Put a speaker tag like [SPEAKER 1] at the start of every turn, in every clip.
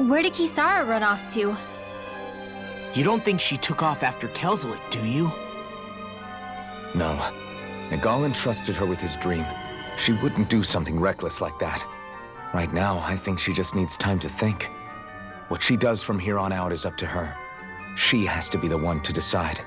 [SPEAKER 1] Where did Kisara run off to?
[SPEAKER 2] You don't think she took off after Kelzelik, do you?
[SPEAKER 3] No. Nagal entrusted her with his dream. She wouldn't do something reckless like that. Right now, I think she just needs time to think. What she does from here on out is up to her. She has to be the one to decide.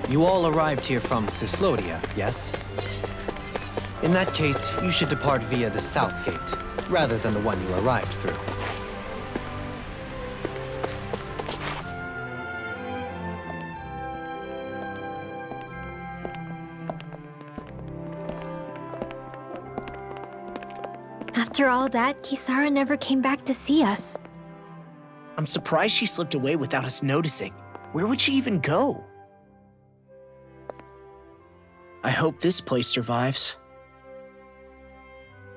[SPEAKER 4] You all arrived here from Cislodia, yes? In that case, you should depart via the south gate, rather than the one you arrived through.
[SPEAKER 1] After all that, Kisara never came back to see us.
[SPEAKER 2] I'm surprised she slipped away without us noticing. Where would she even go? I hope this place survives.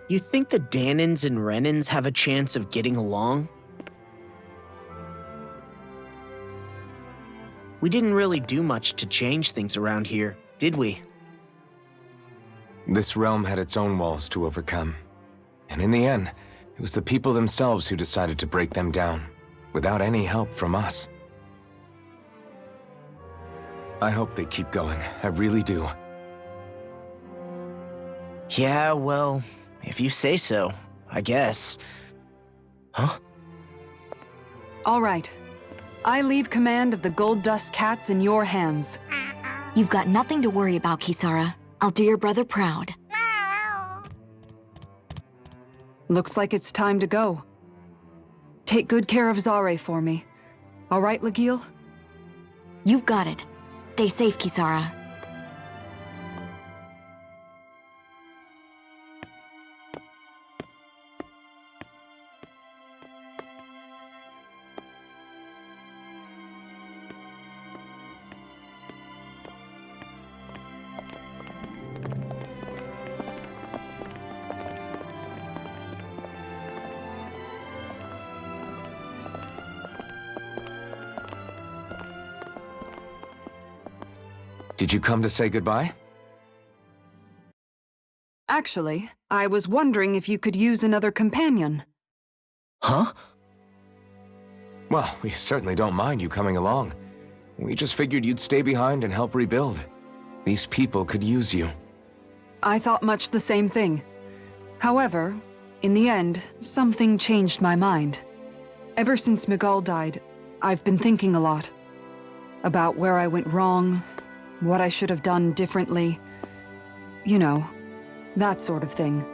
[SPEAKER 2] You think the Danins and Renins have a chance of getting along? We didn't really do much to change things around here, did we?
[SPEAKER 3] This realm had its own walls to overcome. And in the end, it was the people themselves who decided to break them down, without any help from us. I hope they keep going, I really do.
[SPEAKER 2] Yeah, well, if you say so, I guess. Huh?
[SPEAKER 5] All right. I leave command of the Gold Dust Cats in your hands.
[SPEAKER 6] You've got nothing to worry about, Kisara. I'll do your brother proud.
[SPEAKER 5] Looks like it's time to go. Take good care of Zare for me. All right, Legil?
[SPEAKER 6] You've got it. Stay safe, Kisara.
[SPEAKER 3] Did you come to say goodbye?
[SPEAKER 5] Actually, I was wondering if you could use another companion.
[SPEAKER 2] Huh?
[SPEAKER 3] Well, we certainly don't mind you coming along. We just figured you'd stay behind and help rebuild. These people could use you.
[SPEAKER 5] I thought much the same thing. However, in the end, something changed my mind. Ever since Miguel died, I've been thinking a lot. About where I went wrong, what I should have done differently. You know, that sort of thing.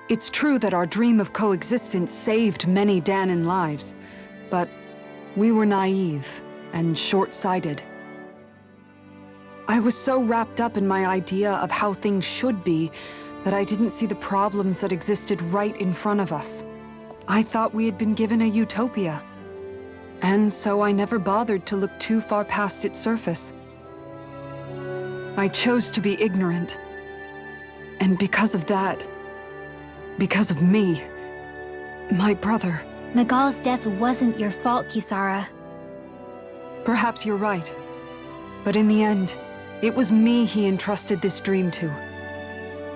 [SPEAKER 5] It's true that our dream of coexistence saved many Danin lives, but we were naive and short-sighted. I was so wrapped up in my idea of how things should be that I didn't see the problems that existed right in front of us. I thought we had been given a utopia. And so I never bothered to look too far past its surface. I chose to be ignorant. And because of that, because of me, my brother...
[SPEAKER 1] Nagal's death wasn't your fault, Kisara.
[SPEAKER 5] Perhaps you're right. But in the end, it was me he entrusted this dream to.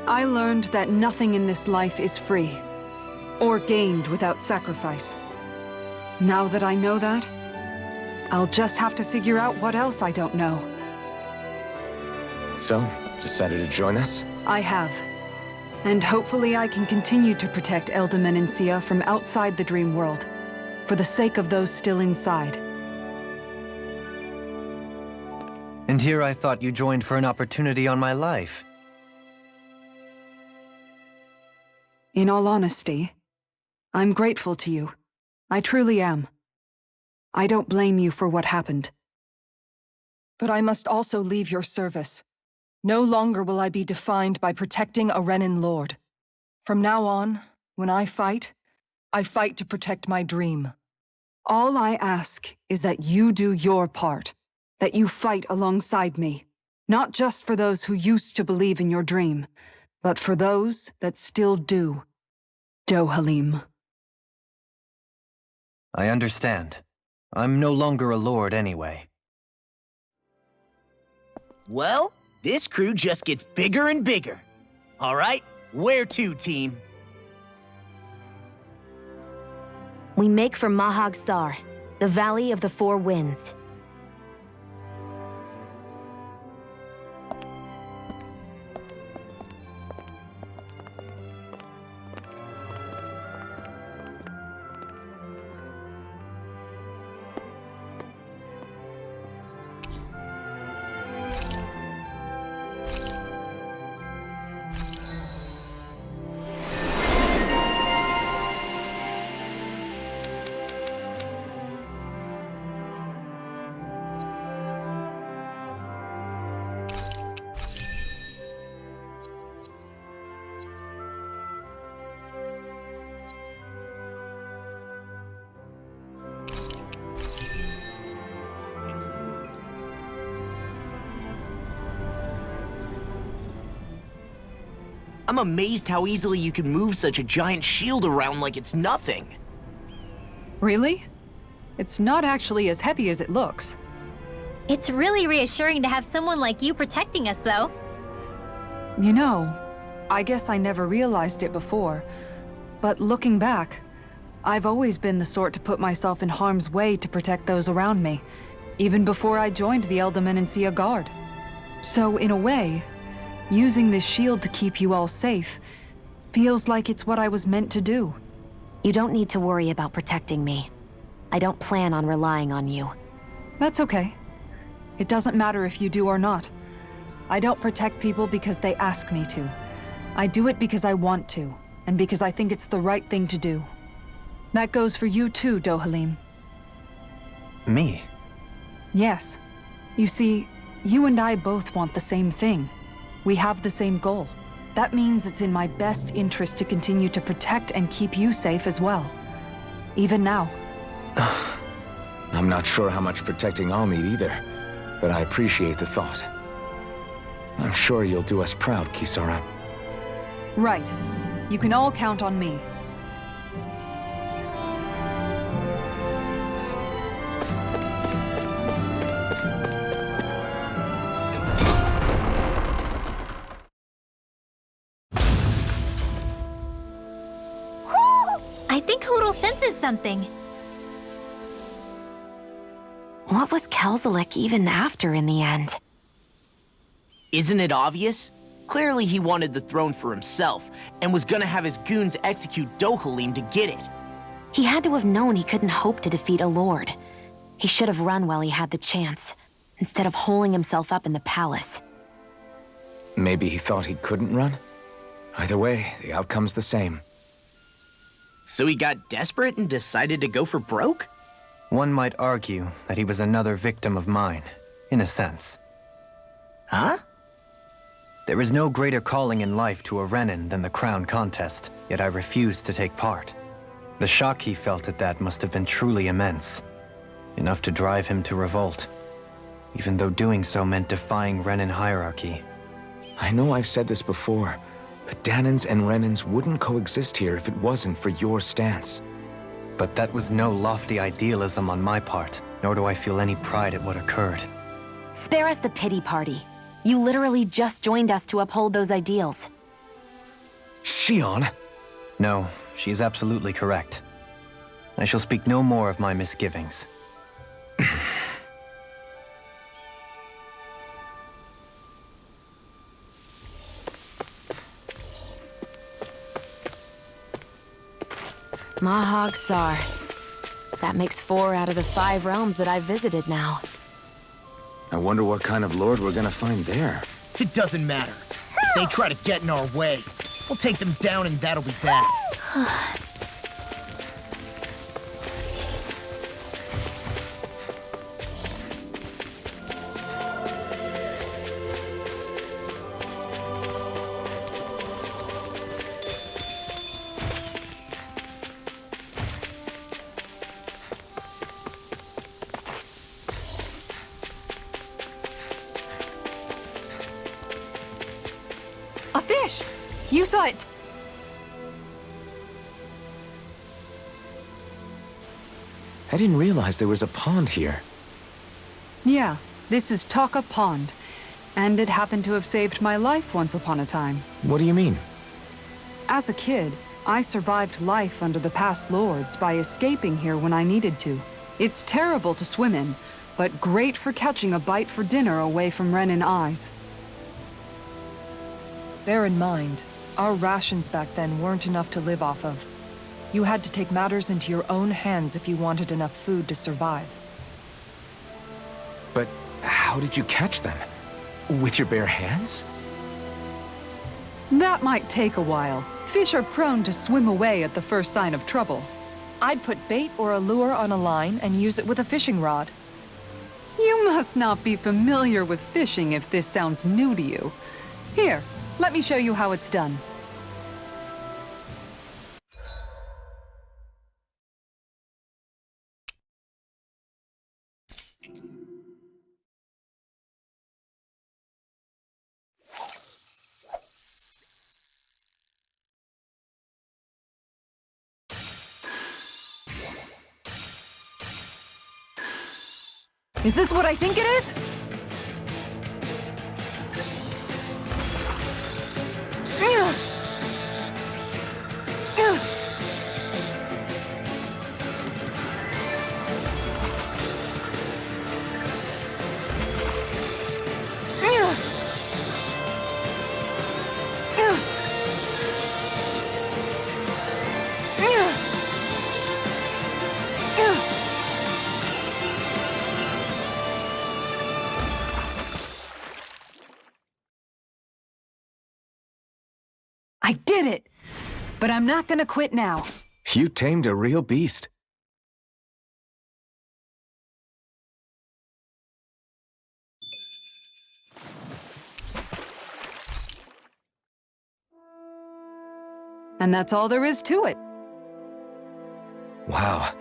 [SPEAKER 5] I learned that nothing in this life is free, or gained without sacrifice. Now that I know that, I'll just have to figure out what else I don't know.
[SPEAKER 3] So, decided to join us?
[SPEAKER 5] I have. And hopefully I can continue to protect Eldaman and Sia from outside the dream world, for the sake of those still inside.
[SPEAKER 4] And here I thought you joined for an opportunity on my life.
[SPEAKER 5] In all honesty, I'm grateful to you. I truly am. I don't blame you for what happened. But I must also leave your service. No longer will I be defined by protecting a Renan lord. From now on, when I fight to protect my dream. All I ask is that you do your part, that you fight alongside me, not just for those who used to believe in your dream, but for those that still do. Dohalim.
[SPEAKER 4] I understand. I'm no longer a lord anyway.
[SPEAKER 2] Well, this crew just gets bigger and bigger. All right, where to, team?
[SPEAKER 7] We make for Mahag Sar, the Valley of the Four Winds.
[SPEAKER 2] I'm amazed how easily you can move such a giant shield around like it's nothing.
[SPEAKER 5] Really? It's not actually as heavy as it looks.
[SPEAKER 1] It's really reassuring to have someone like you protecting us, though.
[SPEAKER 5] You know, I guess I never realized it before, but looking back, I've always been the sort to put myself in harm's way to protect those around me, even before I joined the Eldaman and Sia Guard. So in a way, using this shield to keep you all safe feels like it's what I was meant to do.
[SPEAKER 7] You don't need to worry about protecting me. I don't plan on relying on you.
[SPEAKER 5] That's okay. It doesn't matter if you do or not. I don't protect people because they ask me to. I do it because I want to, and because I think it's the right thing to do. That goes for you too, Dohalim.
[SPEAKER 4] Me?
[SPEAKER 5] Yes. You see, you and I both want the same thing. We have the same goal. That means it's in my best interest to continue to protect and keep you safe as well. Even now.
[SPEAKER 3] I'm not sure how much protecting I'll need either, but I appreciate the thought. I'm sure you'll do us proud, Kisara.
[SPEAKER 5] Right. You can all count on me.
[SPEAKER 1] I think Hoodle senses something.
[SPEAKER 7] What was Kelzalik even after in the end?
[SPEAKER 2] Isn't it obvious? Clearly he wanted the throne for himself, and was gonna have his goons execute Dohalim to get it.
[SPEAKER 7] He had to have known he couldn't hope to defeat a lord. He should have run while he had the chance, instead of holding himself up in the palace.
[SPEAKER 3] Maybe he thought he couldn't run? Either way, the outcome's the same.
[SPEAKER 2] So he got desperate and decided to go for broke?
[SPEAKER 4] One might argue that he was another victim of mine, in a sense.
[SPEAKER 2] Huh?
[SPEAKER 4] There is no greater calling in life to a Renan than the crown contest, yet I refused to take part. The shock he felt at that must have been truly immense. Enough to drive him to revolt, even though doing so meant defying Renan hierarchy.
[SPEAKER 3] I know I've said this before, but Danans and Renans wouldn't coexist here if it wasn't for your stance.
[SPEAKER 4] But that was no lofty idealism on my part, nor do I feel any pride at what occurred.
[SPEAKER 7] Spare us the pity party. You literally just joined us to uphold those ideals.
[SPEAKER 3] Shion?
[SPEAKER 4] No, she's absolutely correct. I shall speak no more of my misgivings.
[SPEAKER 7] Mahag Sar. That makes 4 out of the 5 realms that I've visited now.
[SPEAKER 3] I wonder what kind of lord we're gonna find there.
[SPEAKER 2] It doesn't matter. If they try to get in our way, we'll take them down and that'll be that.
[SPEAKER 5] A fish! You saw it!
[SPEAKER 3] I didn't realize there was a pond here.
[SPEAKER 5] Yeah, this is Taka Pond. And it happened to have saved my life once upon a time.
[SPEAKER 3] What do you mean?
[SPEAKER 5] As a kid, I survived life under the past lords by escaping here when I needed to. It's terrible to swim in, but great for catching a bite for dinner away from Renin eyes.
[SPEAKER 8] Bear in mind, our rations back then weren't enough to live off of. You had to take matters into your own hands if you wanted enough food to survive.
[SPEAKER 3] But how did you catch them? With your bare hands?
[SPEAKER 5] That might take a while. Fish are prone to swim away at the first sign of trouble.
[SPEAKER 8] I'd put bait or a lure on a line and use it with a fishing rod.
[SPEAKER 5] You must not be familiar with fishing if this sounds new to you. Here, let me show you how it's done. Is this what I think it is? I did it! But I'm not gonna quit now.
[SPEAKER 3] You tamed a real beast.
[SPEAKER 5] And that's all there is to it.
[SPEAKER 3] Wow.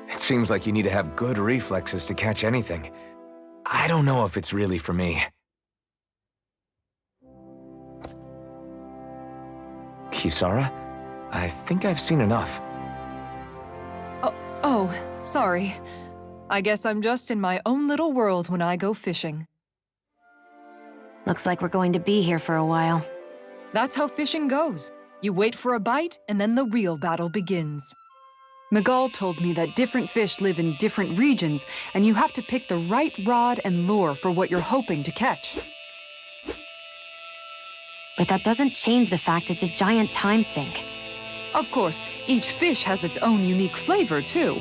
[SPEAKER 3] It seems like you need to have good reflexes to catch anything. I don't know if it's really for me. Kisara? I think I've seen enough.
[SPEAKER 8] Oh, sorry. I guess I'm just in my own little world when I go fishing.
[SPEAKER 7] Looks like we're going to be here for a while.
[SPEAKER 8] That's how fishing goes. You wait for a bite, and then the real battle begins.
[SPEAKER 5] Miguel told me that different fish live in different regions, and you have to pick the right rod and lure for what you're hoping to catch.
[SPEAKER 7] But that doesn't change the fact it's a giant time sink.
[SPEAKER 5] Of course, each fish has its own unique flavor, too.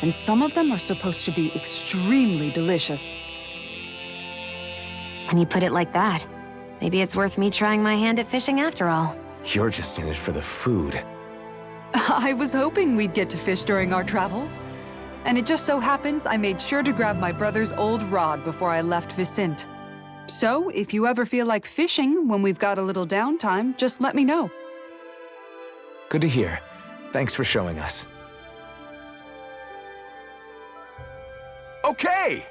[SPEAKER 5] And some of them are supposed to be extremely delicious.
[SPEAKER 7] When you put it like that, maybe it's worth me trying my hand at fishing after all.
[SPEAKER 3] You're just in it for the food.
[SPEAKER 5] I was hoping we'd get to fish during our travels. And it just so happens I made sure to grab my brother's old rod before I left Vicente. So, if you ever feel like fishing when we've got a little downtime, just let me know.
[SPEAKER 3] Good to hear. Thanks for showing us. Okay!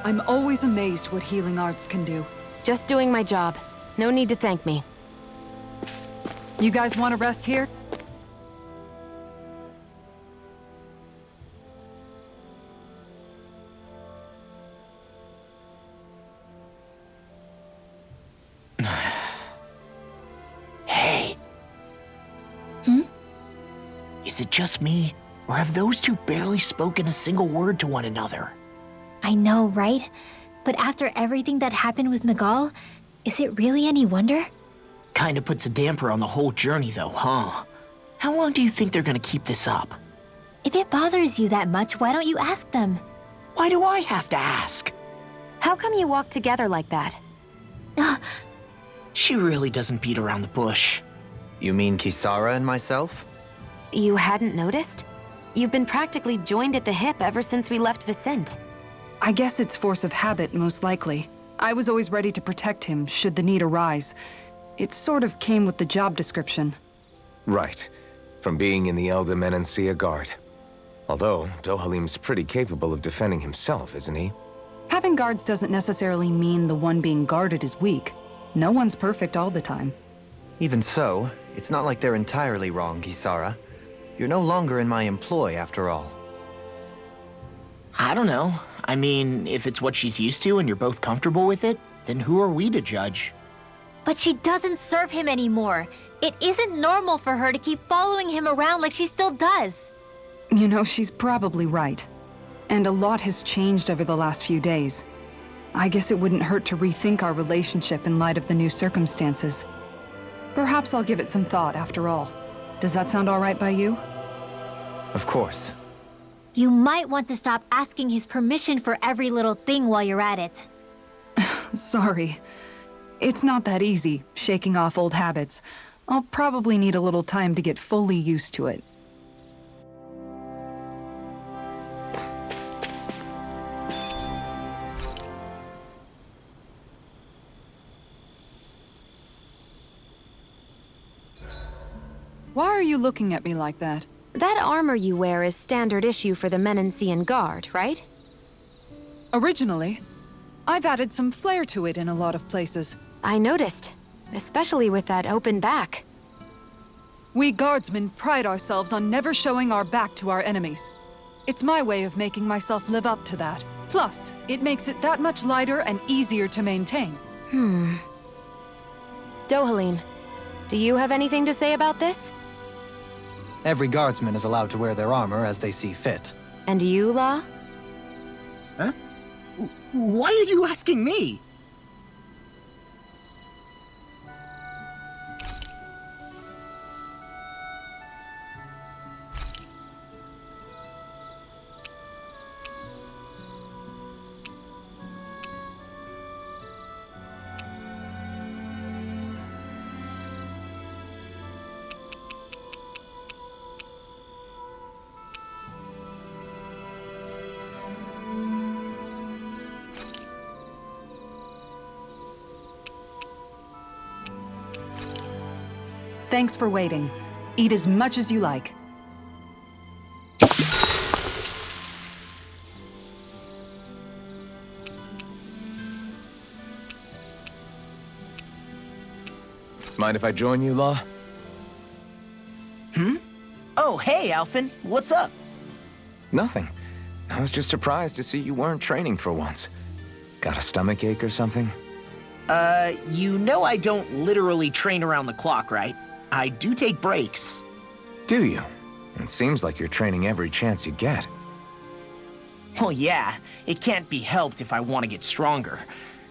[SPEAKER 5] I'm always amazed what healing arts can do.
[SPEAKER 7] Just doing my job. No need to thank me.
[SPEAKER 5] You guys want to rest here?
[SPEAKER 2] Hey. Is it just me, or have those two barely spoken a single word to one another?
[SPEAKER 1] I know, right? But after everything that happened with Miguel, is it really any wonder?
[SPEAKER 2] Kinda puts a damper on the whole journey though, huh? How long do you think they're gonna keep this up?
[SPEAKER 1] If it bothers you that much, why don't you ask them?
[SPEAKER 2] Why do I have to ask?
[SPEAKER 7] How come you walk together like that?
[SPEAKER 2] She really doesn't beat around the bush.
[SPEAKER 4] You mean Kisara and myself?
[SPEAKER 7] You hadn't noticed? You've been practically joined at the hip ever since we left Vicente.
[SPEAKER 5] I guess it's force of habit, most likely. I was always ready to protect him, should the need arise. It sort of came with the job description.
[SPEAKER 3] Right. From being in the Elder Menancia Guard. Although, Dohalim's pretty capable of defending himself, isn't he?
[SPEAKER 5] Having guards doesn't necessarily mean the one being guarded is weak. No one's perfect all the time.
[SPEAKER 4] Even so, it's not like they're entirely wrong, Kisara. You're no longer in my employ, after all.
[SPEAKER 2] I don't know. I mean, if it's what she's used to and you're both comfortable with it, then who are we to judge?
[SPEAKER 1] But she doesn't serve him anymore. It isn't normal for her to keep following him around like she still does.
[SPEAKER 5] You know, she's probably right. And a lot has changed over the last few days. I guess it wouldn't hurt to rethink our relationship in light of the new circumstances. Perhaps I'll give it some thought after all. Does that sound all right by you?
[SPEAKER 4] Of course.
[SPEAKER 1] You might want to stop asking his permission for every little thing while you're at it.
[SPEAKER 5] Sorry. It's not that easy, shaking off old habits. I'll probably need a little time to get fully used to it. Why are you looking at me like that?
[SPEAKER 7] That armor you wear is standard issue for the Menancian Guard, right?
[SPEAKER 5] Originally, I've added some flair to it in a lot of places.
[SPEAKER 7] I noticed, especially with that open back.
[SPEAKER 5] We guardsmen pride ourselves on never showing our back to our enemies. It's my way of making myself live up to that. Plus, it makes it that much lighter and easier to maintain.
[SPEAKER 7] Dohalim, do you have anything to say about this?
[SPEAKER 4] Every guardsman is allowed to wear their armor as they see fit.
[SPEAKER 7] And you, La?
[SPEAKER 2] Huh? Why are you asking me?
[SPEAKER 5] Thanks for waiting. Eat as much as you like.
[SPEAKER 3] Mind if I join you, Law?
[SPEAKER 2] Oh, hey, Alphen. What's up?
[SPEAKER 3] Nothing. I was just surprised to see you weren't training for once. Got a stomachache or something?
[SPEAKER 2] You know I don't literally train around the clock, right? I do take breaks.
[SPEAKER 3] Do you? It seems like you're training every chance you get.
[SPEAKER 2] Well, yeah, it can't be helped if I want to get stronger.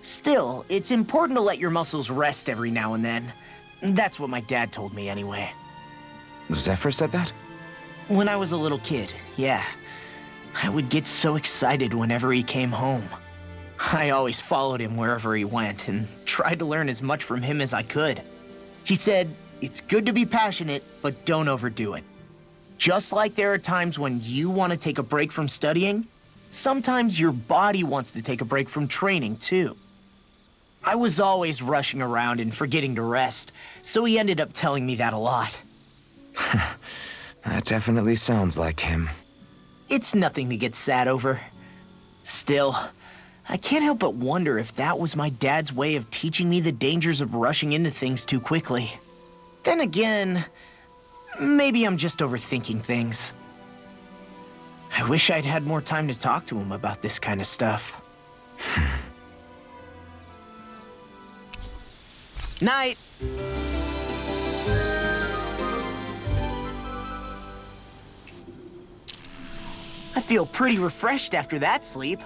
[SPEAKER 2] Still, it's important to let your muscles rest every now and then. That's what my dad told me anyway.
[SPEAKER 3] Zephyr said that?
[SPEAKER 2] When I was a little kid, yeah. I would get so excited whenever he came home. I always followed him wherever he went and tried to learn as much from him as I could. He said, it's good to be passionate, but don't overdo it. Just like there are times when you want to take a break from studying, sometimes your body wants to take a break from training, too. I was always rushing around and forgetting to rest, so he ended up telling me that a lot.
[SPEAKER 3] That definitely sounds like him.
[SPEAKER 2] It's nothing to get sad over. Still, I can't help but wonder if that was my dad's way of teaching me the dangers of rushing into things too quickly. Then again, maybe I'm just overthinking things. I wish I'd had more time to talk to him about this kind of stuff. Night! I feel pretty refreshed after that sleep.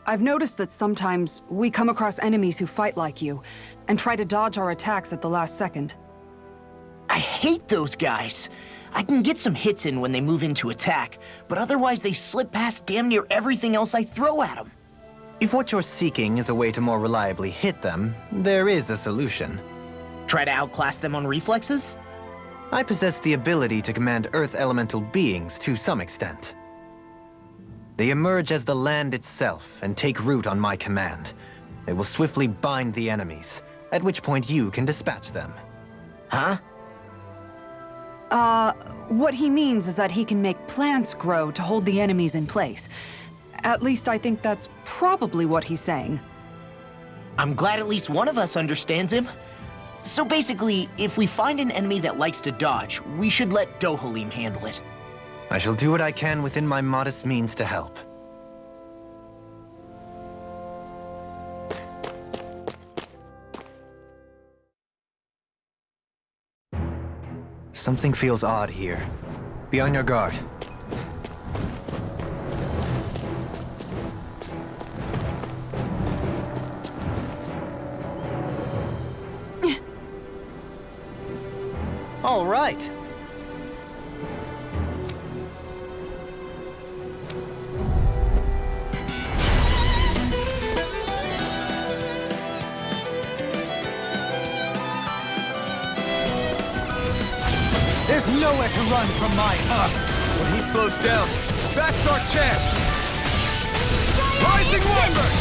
[SPEAKER 5] I've noticed that sometimes we come across enemies who fight like you, and try to dodge our attacks at the last second.
[SPEAKER 2] I hate those guys. I can get some hits in when they move into attack, but otherwise they slip past damn near everything else I throw at them.
[SPEAKER 4] If what you're seeking is a way to more reliably hit them, there is a solution.
[SPEAKER 2] Try to outclass them on reflexes?
[SPEAKER 4] I possess the ability to command Earth elemental beings to some extent. They emerge as the land itself and take root on my command. They will swiftly bind the enemies, at which point you can dispatch them.
[SPEAKER 2] Huh?
[SPEAKER 5] What he means is that he can make plants grow to hold the enemies in place. At least I think that's probably what he's saying.
[SPEAKER 2] I'm glad at least one of us understands him. So basically, if we find an enemy that likes to dodge, we should let Dohalim handle it.
[SPEAKER 4] I shall do what I can within my modest means to help. Something feels odd here. Be on your guard. All right. There's nowhere to run from my
[SPEAKER 3] When he slows down, that's our chance! Rising Wyvern!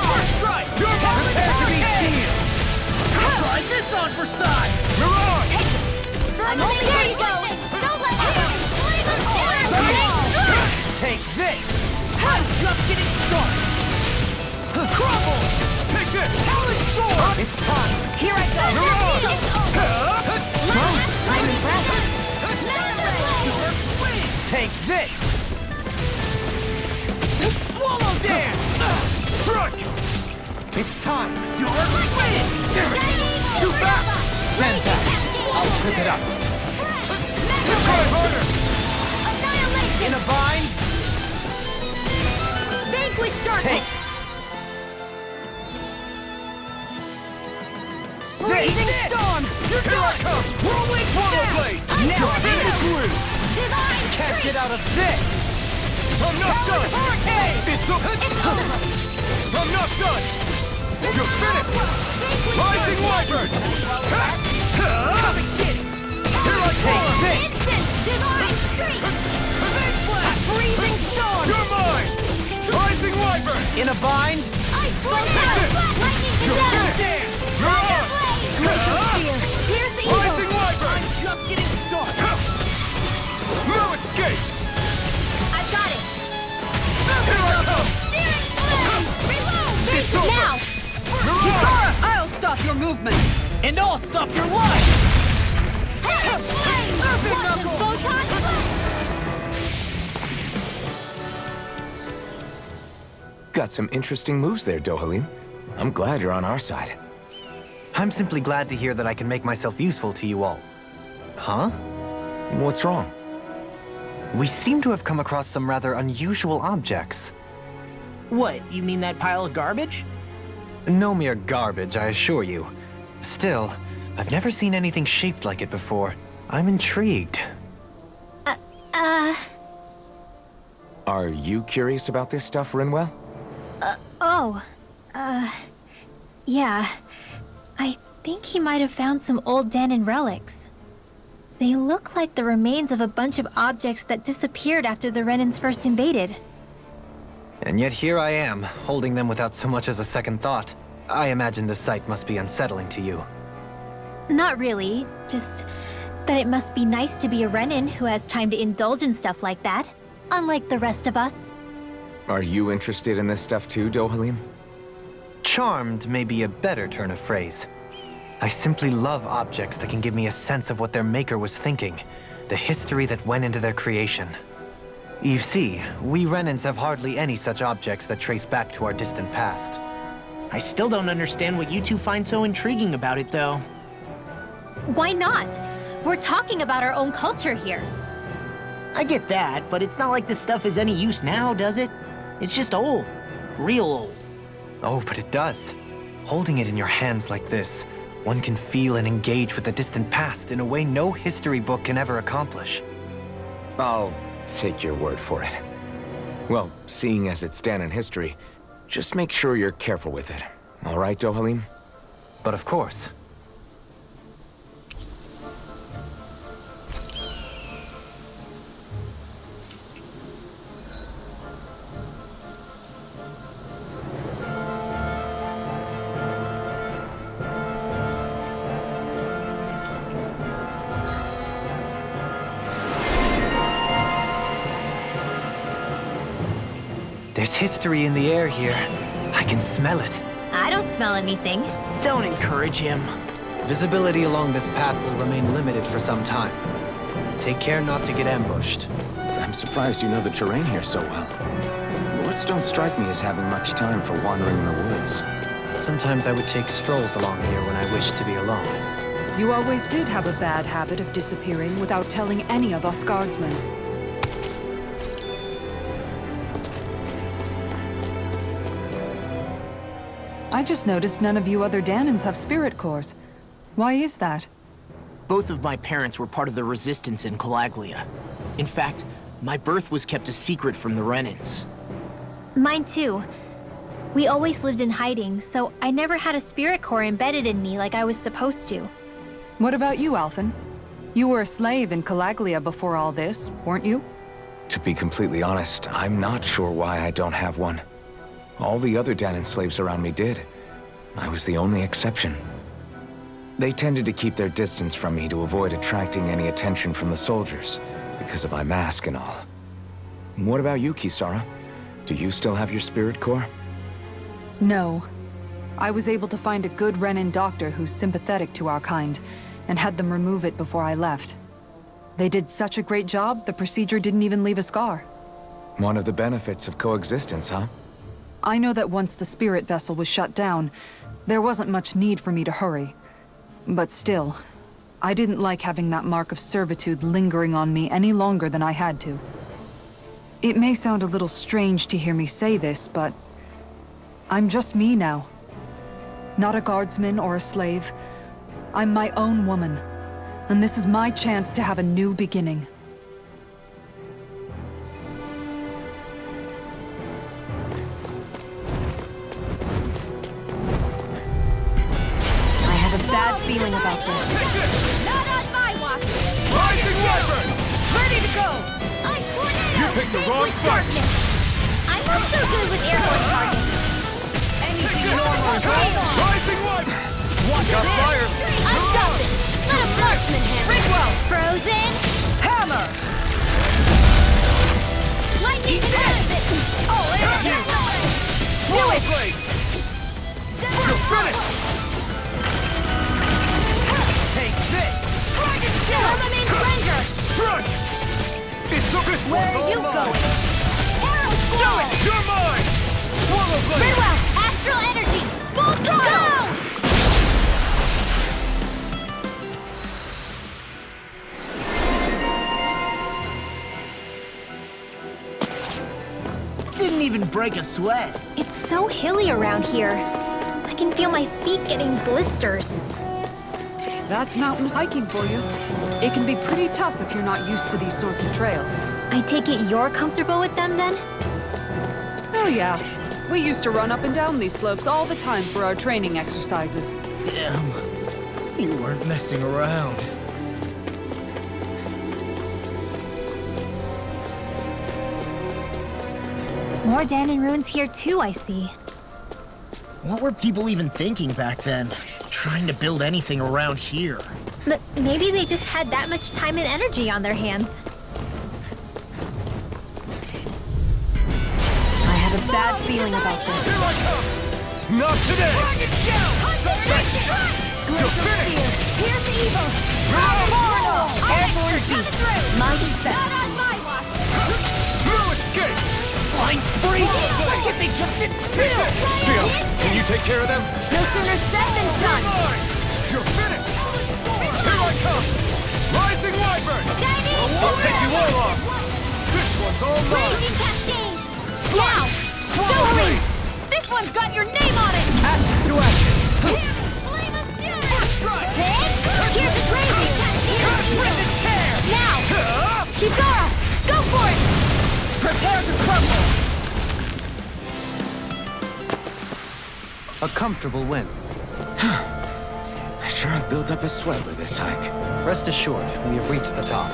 [SPEAKER 3] First strike! You're prepared to be seen!
[SPEAKER 2] Try this on for size!
[SPEAKER 3] Mirage!
[SPEAKER 1] I'm only here to go! Don't let
[SPEAKER 2] Take this! I'm just getting started!
[SPEAKER 3] Crumble! Take this! Talon Sword!
[SPEAKER 2] It's time!
[SPEAKER 1] Here I go! I'm impressed!
[SPEAKER 2] Take this! Swallow dance!
[SPEAKER 3] Strike!
[SPEAKER 2] It's time! Dark Wind!
[SPEAKER 3] Too fast!
[SPEAKER 2] Stand back! I'll trip it up!
[SPEAKER 3] Try harder!
[SPEAKER 2] In a bind!
[SPEAKER 1] Vanquish darkness!
[SPEAKER 2] Take
[SPEAKER 1] Freezing storm!
[SPEAKER 3] Here I come! Whirlwind Swallow Blade!
[SPEAKER 2] Now
[SPEAKER 3] Finish you!
[SPEAKER 1] Divine
[SPEAKER 2] can't get out of this!
[SPEAKER 3] I'm not done! It's over! I'm not done! You're finished! Rising Wyvern! Here I come!
[SPEAKER 1] Instant divine streak! Freezing storm!
[SPEAKER 3] You're mine! Rising Wyvern!
[SPEAKER 2] In a bind?
[SPEAKER 1] Ice lightning
[SPEAKER 3] You're
[SPEAKER 1] condemned!
[SPEAKER 3] finished! You're on!
[SPEAKER 1] Here's the evil!
[SPEAKER 3] Rising Wyvern!
[SPEAKER 2] Just getting started!
[SPEAKER 3] No escape!
[SPEAKER 1] I've got it!
[SPEAKER 3] Here I come!
[SPEAKER 1] Searing blade! Reload!
[SPEAKER 3] It's over!
[SPEAKER 1] Now!
[SPEAKER 5] Kisara, I'll stop your movement!
[SPEAKER 2] And I'll stop your life!
[SPEAKER 1] Heavy flame! Watch us, Photon!
[SPEAKER 3] Got some interesting moves there, Dohalim. I'm glad you're on our side.
[SPEAKER 4] I'm simply glad to hear that I can make myself useful to you all. Huh?
[SPEAKER 3] What's wrong?
[SPEAKER 4] We seem to have come across some rather unusual objects.
[SPEAKER 2] What, you mean that pile of garbage?
[SPEAKER 4] No mere garbage, I assure you. Still, I've never seen anything shaped like it before. I'm intrigued.
[SPEAKER 3] Are you curious about this stuff, Rinwell?
[SPEAKER 1] Yeah. I think he might have found some old Danon relics. They look like the remains of a bunch of objects that disappeared after the Renans first invaded.
[SPEAKER 4] And yet here I am, holding them without so much as a second thought. I imagine the sight must be unsettling to you.
[SPEAKER 1] Not really, just that it must be nice to be a Renan who has time to indulge in stuff like that, unlike the rest of us.
[SPEAKER 3] Are you interested in this stuff too, Dohalim?
[SPEAKER 4] Charmed may be a better turn of phrase. I simply love objects that can give me a sense of what their maker was thinking, the history that went into their creation. You see, we Renans have hardly any such objects that trace back to our distant past.
[SPEAKER 2] I still don't understand what you two find so intriguing about it, though.
[SPEAKER 1] Why not? We're talking about our own culture here.
[SPEAKER 2] I get that, but it's not like this stuff is any use now, does it? It's just old. Real old.
[SPEAKER 4] Oh, but it does. Holding it in your hands like this, one can feel and engage with the distant past in a way no history book can ever accomplish.
[SPEAKER 3] I'll take your word for it. Well, seeing as it's Danon history, just make sure you're careful with it. All right, Dohalim?
[SPEAKER 4] But of course. There's history in the air here. I can smell it.
[SPEAKER 1] I don't smell anything.
[SPEAKER 2] Don't encourage him.
[SPEAKER 4] Visibility along this path will remain limited for some time. Take care not to get ambushed.
[SPEAKER 3] I'm surprised you know the terrain here so well. Lords don't strike me as having much time for wandering in the woods.
[SPEAKER 4] Sometimes I would take strolls along here when I wished to be alone.
[SPEAKER 5] You always did have a bad habit of disappearing without telling any of us guardsmen. I just noticed none of you other Danans have spirit cores. Why is that?
[SPEAKER 2] Both of my parents were part of the resistance in Calaglia. In fact, my birth was kept a secret from the Renans.
[SPEAKER 1] Mine too. We always lived in hiding, so I never had a spirit core embedded in me like I was supposed to.
[SPEAKER 5] What about you, Alphen? You were a slave in Calaglia before all this, weren't you?
[SPEAKER 3] To be completely honest, I'm not sure why I don't have one. All the other Danan slaves around me did. I was the only exception. They tended to keep their distance from me to avoid attracting any attention from the soldiers, because of my mask and all. What about you, Kisara? Do you still have your spirit core?
[SPEAKER 5] No. I was able to find a good Renan doctor who's sympathetic to our kind, and had them remove it before I left. They did such a great job, the procedure didn't even leave a scar.
[SPEAKER 3] One of the benefits of coexistence, huh?
[SPEAKER 5] I know that once the spirit vessel was shut down, there wasn't much need for me to hurry. But still, I didn't like having that mark of servitude lingering on me any longer than I had to. It may sound a little strange to hear me say this, but I'm just me now. Not a guardsman or a slave. I'm my own woman, and this is my chance to have a new beginning.
[SPEAKER 7] Bad feeling about this.
[SPEAKER 1] Not on my watch!
[SPEAKER 9] Rising Wyvern!
[SPEAKER 1] Ready to go!
[SPEAKER 9] You picked the wrong fight!
[SPEAKER 1] I'm not so good with airborne targets. Anything normal.
[SPEAKER 9] Rising Wyvern!
[SPEAKER 1] Watch
[SPEAKER 9] Got fire!
[SPEAKER 1] I've got this! Let a marksman handle it. Well. Frozen.
[SPEAKER 9] Hammer!
[SPEAKER 1] Lightning transit! Oh, energy! Do it!
[SPEAKER 9] Blade! Finish! Take this!
[SPEAKER 1] Dragon Armament Ranger!
[SPEAKER 9] Strike! It's this
[SPEAKER 1] Where
[SPEAKER 9] one's
[SPEAKER 1] are you
[SPEAKER 9] all
[SPEAKER 1] going?
[SPEAKER 9] mine!
[SPEAKER 1] Arrow Squall!
[SPEAKER 9] You're mine! Swallow Blade!
[SPEAKER 1] Ridwell! Astral Energy! Full throttle!
[SPEAKER 2] Didn't even break a sweat.
[SPEAKER 1] It's so hilly around here. I can feel my feet getting blisters.
[SPEAKER 5] That's mountain hiking for you. It can be pretty tough if you're not used to these sorts of trails.
[SPEAKER 1] I take it you're comfortable with them then?
[SPEAKER 5] Oh yeah. We used to run up and down these slopes all the time for our training exercises.
[SPEAKER 2] Damn. You weren't messing around.
[SPEAKER 1] More Danan ruins here too, I see.
[SPEAKER 2] What were people even thinking back then? Trying to build anything around here.
[SPEAKER 1] But maybe they just had that much time and energy on their hands.
[SPEAKER 7] I have a bad feeling about this.
[SPEAKER 9] Here I come! Not today! Dragon Shell! You're finished!
[SPEAKER 1] Here's evil!
[SPEAKER 7] Airborne beast. Mighty fast.
[SPEAKER 1] Not on my watch!
[SPEAKER 9] No escape!
[SPEAKER 2] Flying free! Why can't they just sit still?
[SPEAKER 9] Shio, can you take care of them?
[SPEAKER 1] No sooner said than done!
[SPEAKER 9] Mine! You're finished! Here I come! Rising Wyvern! I'll take you all off! This one's all mine!
[SPEAKER 1] Raging Cascade! Now!
[SPEAKER 9] Swallow Blade!
[SPEAKER 1] This one's got your name on it!
[SPEAKER 9] Ashes to ashes!
[SPEAKER 1] Flame of Fury!
[SPEAKER 9] Strike!
[SPEAKER 1] Here's the Raging
[SPEAKER 9] With care!
[SPEAKER 1] Now! Kisara! Go for it!
[SPEAKER 9] Prepare to crumble!
[SPEAKER 4] A comfortable win.
[SPEAKER 3] I sure have built up a sweat with this hike.
[SPEAKER 4] Rest assured, we have reached the top.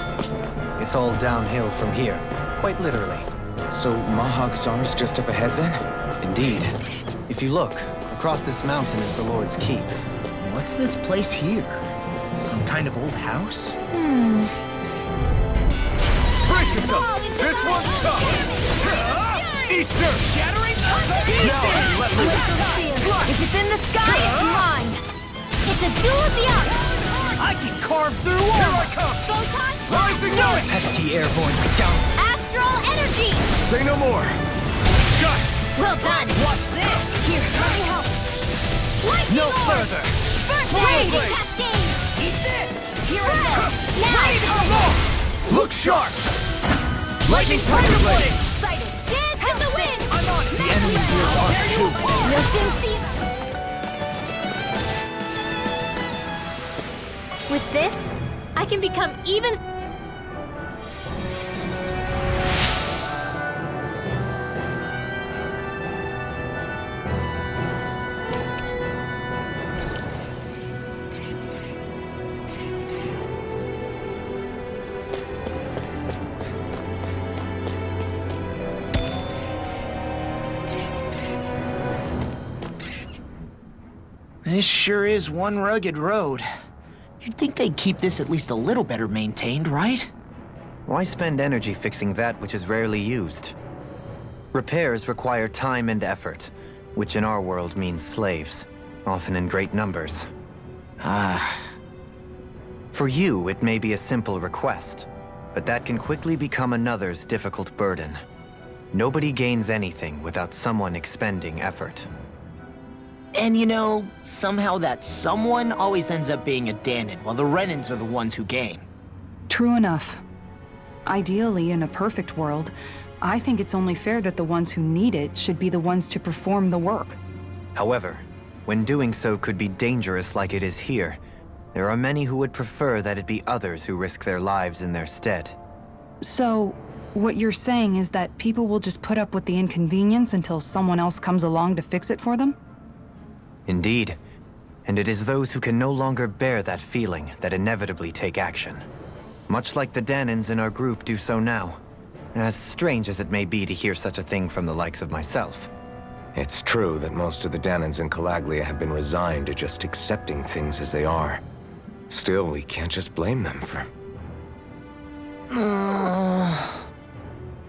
[SPEAKER 4] It's all downhill from here, quite literally.
[SPEAKER 3] So Mahag Sar's just up ahead then?
[SPEAKER 4] Indeed. If you look, across this mountain is the Lord's Keep.
[SPEAKER 2] What's this place here? Some kind of old house?
[SPEAKER 9] Brace yourself! This one's tough! Eat dirt! Shattering! Now you let loose!
[SPEAKER 1] If it's in the sky, it's mine! It's a duel of the arts!
[SPEAKER 2] I can carve through
[SPEAKER 9] Here
[SPEAKER 2] armor!
[SPEAKER 9] I come!
[SPEAKER 1] Photon
[SPEAKER 9] Rising Knight!
[SPEAKER 2] Pesky airborne scout!
[SPEAKER 1] Astral Energy!
[SPEAKER 9] Say no more! Got it!
[SPEAKER 1] Well done!
[SPEAKER 2] Watch this!
[SPEAKER 1] Here, let me help! Lightning
[SPEAKER 2] No
[SPEAKER 1] Orb!
[SPEAKER 2] further!
[SPEAKER 1] First
[SPEAKER 9] Swallow
[SPEAKER 1] Raging
[SPEAKER 9] Blade!
[SPEAKER 1] Cascade!
[SPEAKER 2] Eat
[SPEAKER 1] Here I go!
[SPEAKER 9] Look sharp! Lightning Tiger Blade!
[SPEAKER 1] Excited! Dance in the wind!
[SPEAKER 9] I'm on it! The enemy hears us too!
[SPEAKER 1] You'll soon see. With this, I can become even...
[SPEAKER 2] This sure is one rugged road. You'd think they'd keep this at least a little better maintained, right?
[SPEAKER 4] Why spend energy fixing that which is rarely used? Repairs require time and effort, which in our world means slaves, often in great numbers. For you, it may be a simple request, but that can quickly become another's difficult burden. Nobody gains anything without someone expending effort.
[SPEAKER 2] And you know, somehow that someone always ends up being a Danon, while the Renans are the ones who gain.
[SPEAKER 5] True enough. Ideally, in a perfect world, I think it's only fair that the ones who need it should be the ones to perform the work.
[SPEAKER 4] However, when doing so could be dangerous like it is here, there are many who would prefer that it be others who risk their lives in their stead.
[SPEAKER 5] So, what you're saying is that people will just put up with the inconvenience until someone else comes along to fix it for them?
[SPEAKER 4] Indeed. And it is those who can no longer bear that feeling that inevitably take action. Much like the Danons in our group do so now. As strange as it may be to hear such a thing from the likes of myself.
[SPEAKER 3] It's true that most of the Danons in Calaglia have been resigned to just accepting things as they are. Still, we can't just blame them for...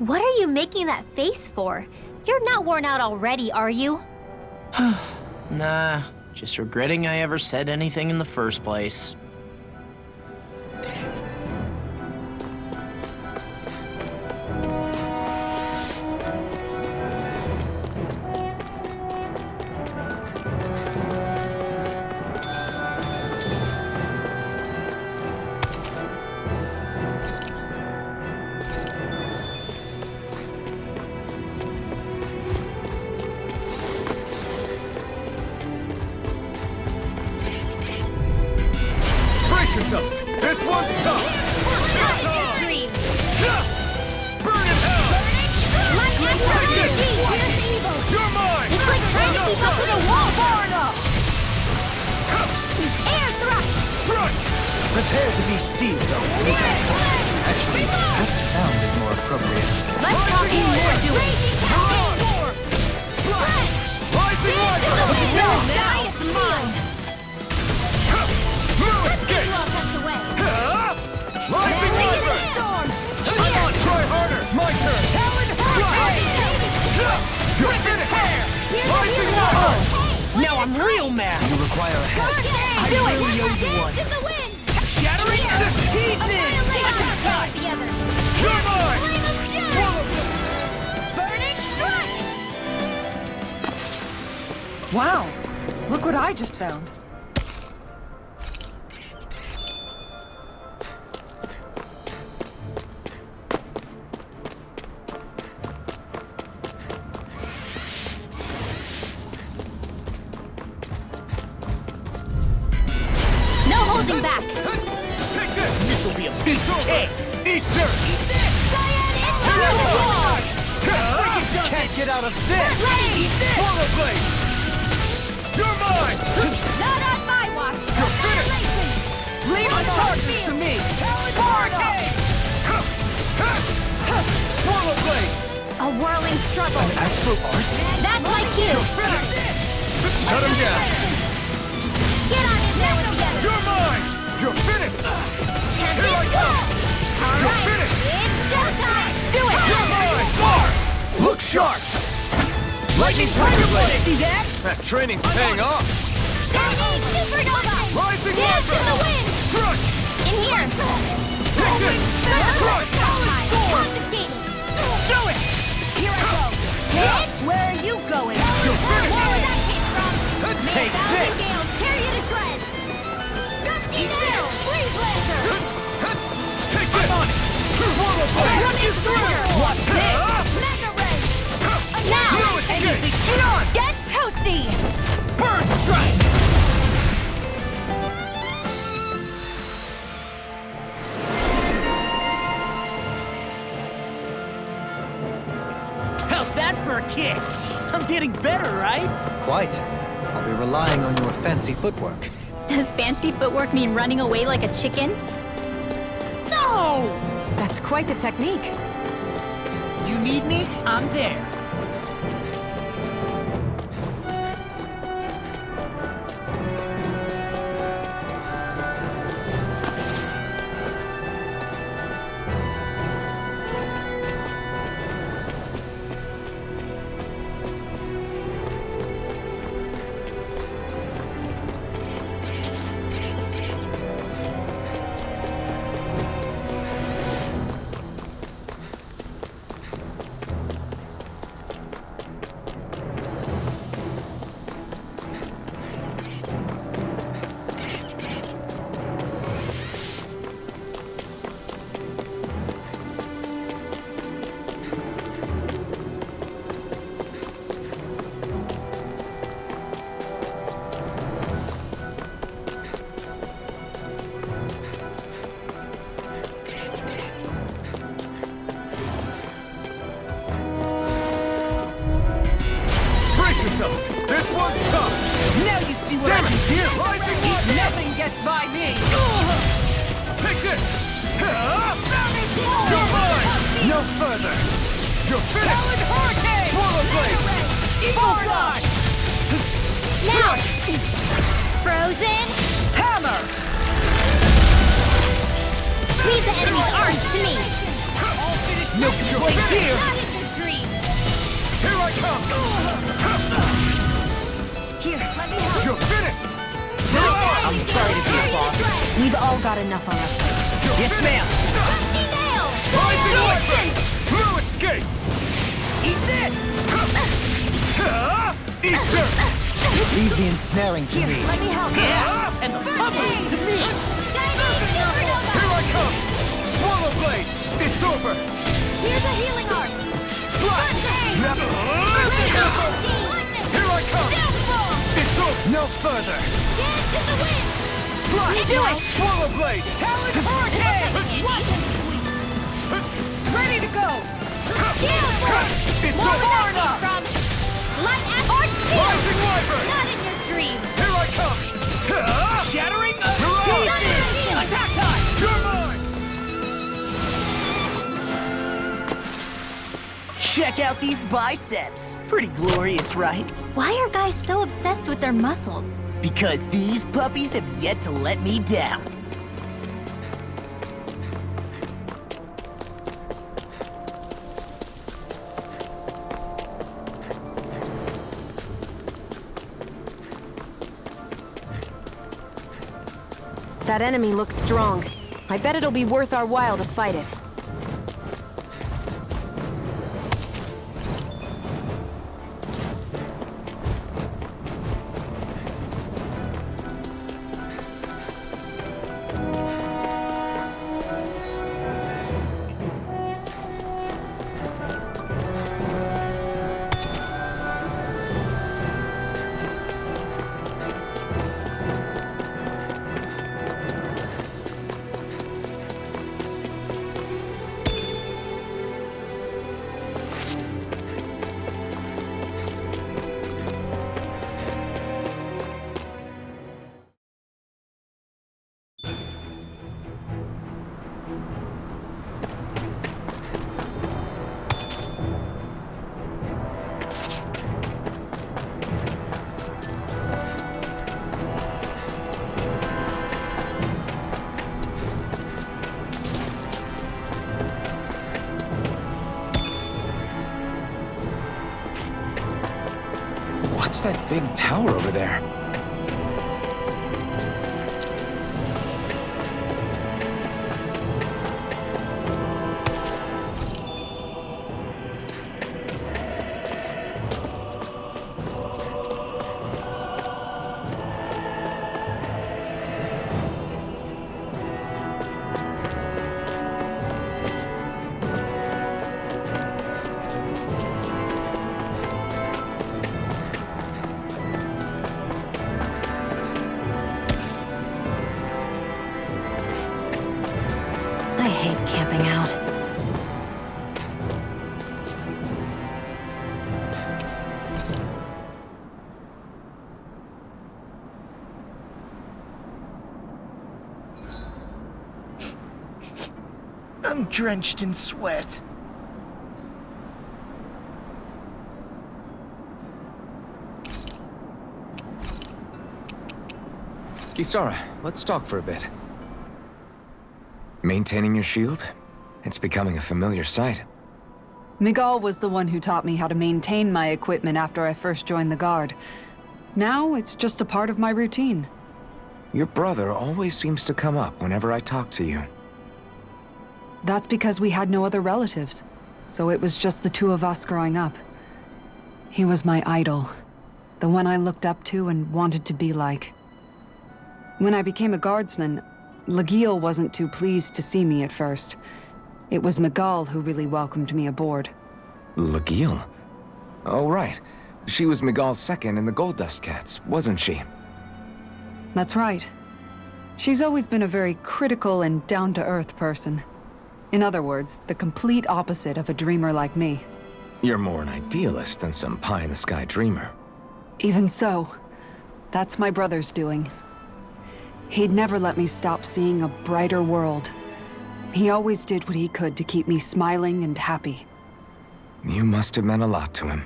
[SPEAKER 1] What are you making that face for? You're not worn out already, are you?
[SPEAKER 2] Nah, just regretting I ever said anything in the first place.
[SPEAKER 9] This one's tough!
[SPEAKER 1] Dream!
[SPEAKER 9] Burn in hell!
[SPEAKER 1] Lightning evil!
[SPEAKER 9] You're mine!
[SPEAKER 1] It's like trying to keep up to the wall far enough! Air thrust!
[SPEAKER 9] Strike!
[SPEAKER 4] Prepare to be seized, though. Actually, that sound is more appropriate.
[SPEAKER 1] Let's talk more doing!
[SPEAKER 9] Rising Wyvern!
[SPEAKER 1] Die is mine!
[SPEAKER 9] Escape! Rising Wyvern! Come on, try harder! My turn! You're finished! Rising Wyvern!
[SPEAKER 2] Now I'm real mad!
[SPEAKER 4] You require a help.
[SPEAKER 1] Do it! In the wind!
[SPEAKER 9] Shattering to pieces! You're mine! Swallow them!
[SPEAKER 1] Burning strike!
[SPEAKER 8] Wow! Look what I just found.
[SPEAKER 1] Holding back!
[SPEAKER 9] Take this!
[SPEAKER 2] This'll be a piece of cake!
[SPEAKER 9] Eat dirt!
[SPEAKER 4] Can't get out of this!
[SPEAKER 9] Swallow blade! You're mine!
[SPEAKER 1] Not on my watch!
[SPEAKER 9] You're finished!
[SPEAKER 5] Leave the charges to me!
[SPEAKER 9] Swallow blade!
[SPEAKER 1] A whirling struggle!
[SPEAKER 4] Astral art?
[SPEAKER 1] That's like you!
[SPEAKER 9] Shut him down!
[SPEAKER 1] Get on in there with the others!
[SPEAKER 9] You're mine! You're finished! Here I come! You're finished!
[SPEAKER 1] It's showtime! Do it!
[SPEAKER 9] You're mine! Far! Look sharp! Lightning Tiger Blade!
[SPEAKER 1] See that?
[SPEAKER 9] That training's paying off!
[SPEAKER 1] Supernova!
[SPEAKER 9] Rising
[SPEAKER 1] Dance in the
[SPEAKER 9] Wyvern!
[SPEAKER 1] wind!
[SPEAKER 9] Crush!
[SPEAKER 1] In here!
[SPEAKER 9] Take this! Crush!
[SPEAKER 1] Confiscating!
[SPEAKER 9] Do it!
[SPEAKER 1] Here I go! Hit? Where are you going?
[SPEAKER 9] You're finished!
[SPEAKER 1] Where that came from?
[SPEAKER 9] Take
[SPEAKER 1] Thousand
[SPEAKER 9] this!
[SPEAKER 1] Gales, tear you to shreds! Gusty now! Freeze Lancer!
[SPEAKER 9] you through!
[SPEAKER 1] Watch this! Mega Ray! Now!
[SPEAKER 9] Anything! Shoot on!
[SPEAKER 1] Get toasty!
[SPEAKER 9] Burn strike!
[SPEAKER 2] How's that for a kick? I'm getting better, right?
[SPEAKER 4] Quite. I'll be relying on your fancy footwork.
[SPEAKER 1] Does fancy footwork mean running away like a chicken?
[SPEAKER 2] No!
[SPEAKER 8] That's quite the technique.
[SPEAKER 2] You need me? I'm there.
[SPEAKER 9] This one's tough!
[SPEAKER 2] Now you see what I can do!
[SPEAKER 9] Rising Wiper!
[SPEAKER 8] Nothing gets by me!
[SPEAKER 9] Take this! You're mine!
[SPEAKER 2] No further!
[SPEAKER 9] You're finished! Swallow Blade!
[SPEAKER 8] Eagle Fly!
[SPEAKER 1] Now! Frozen
[SPEAKER 2] Hammer!
[SPEAKER 1] Leave the enemy's arms to me!
[SPEAKER 2] No complaints here!
[SPEAKER 1] Not in your dreams!
[SPEAKER 9] Here I come!
[SPEAKER 1] Here, let me help.
[SPEAKER 9] You're finished!
[SPEAKER 2] I'm sorry to be a boss.
[SPEAKER 7] We've all got enough on our plates.
[SPEAKER 2] Yes, ma'am!
[SPEAKER 1] Rusty nail!
[SPEAKER 9] Rising Wiper! No escape!
[SPEAKER 2] Eat this!
[SPEAKER 9] Eat this!
[SPEAKER 4] Leave the ensnaring to me.
[SPEAKER 1] Let me help.
[SPEAKER 2] Yeah! And the puppet to me!
[SPEAKER 9] Here I come! Swallow Blade! It's over!
[SPEAKER 1] Here's a healing arm.
[SPEAKER 9] Slash! Never! Here I come! It's over!
[SPEAKER 4] No further.
[SPEAKER 1] Dance in the wind.
[SPEAKER 9] Slash!
[SPEAKER 1] Do it.
[SPEAKER 9] Swallow Blade!
[SPEAKER 1] Talon Hurricane.
[SPEAKER 8] Ready to go!
[SPEAKER 9] It's
[SPEAKER 1] More
[SPEAKER 9] over!
[SPEAKER 1] energy from light or steel.
[SPEAKER 9] Rising Wiper!
[SPEAKER 1] Not in your dreams.
[SPEAKER 9] Here I come!
[SPEAKER 2] Shattering
[SPEAKER 9] You're out!
[SPEAKER 2] pieces! Attack time!
[SPEAKER 9] You're mine!
[SPEAKER 2] Check out these biceps! Pretty glorious, right?
[SPEAKER 1] Why are guys so obsessed with their muscles?
[SPEAKER 2] Because these puppies have yet to let me down.
[SPEAKER 7] That enemy looks strong. I bet it'll be worth our while to fight it.
[SPEAKER 3] What's that big tower over there?
[SPEAKER 7] hate camping out.
[SPEAKER 2] I'm drenched in sweat.
[SPEAKER 3] Kisara, let's talk for a bit. Maintaining your shield? It's becoming a familiar sight.
[SPEAKER 5] Miguel was the one who taught me how to maintain my equipment after I first joined the Guard. Now, it's just a part of my routine.
[SPEAKER 3] Your brother always seems to come up whenever I talk to you.
[SPEAKER 5] That's because we had no other relatives, so it was just the two of us growing up. He was my idol, the one I looked up to and wanted to be like. When I became a guardsman, Lagiel wasn't too pleased to see me at first. It was Miguel who really welcomed me aboard.
[SPEAKER 3] Lagiel? Oh, right. She was Miguel's second in the Gold Dust Cats, wasn't she?
[SPEAKER 5] That's right. She's always been a very critical and down-to-earth person. In other words, the complete opposite of a dreamer like me.
[SPEAKER 3] You're more an idealist than some pie-in-the-sky dreamer.
[SPEAKER 5] Even so, that's my brother's doing. He'd never let me stop seeing a brighter world. He always did what he could to keep me smiling and happy.
[SPEAKER 3] You must have meant a lot to him.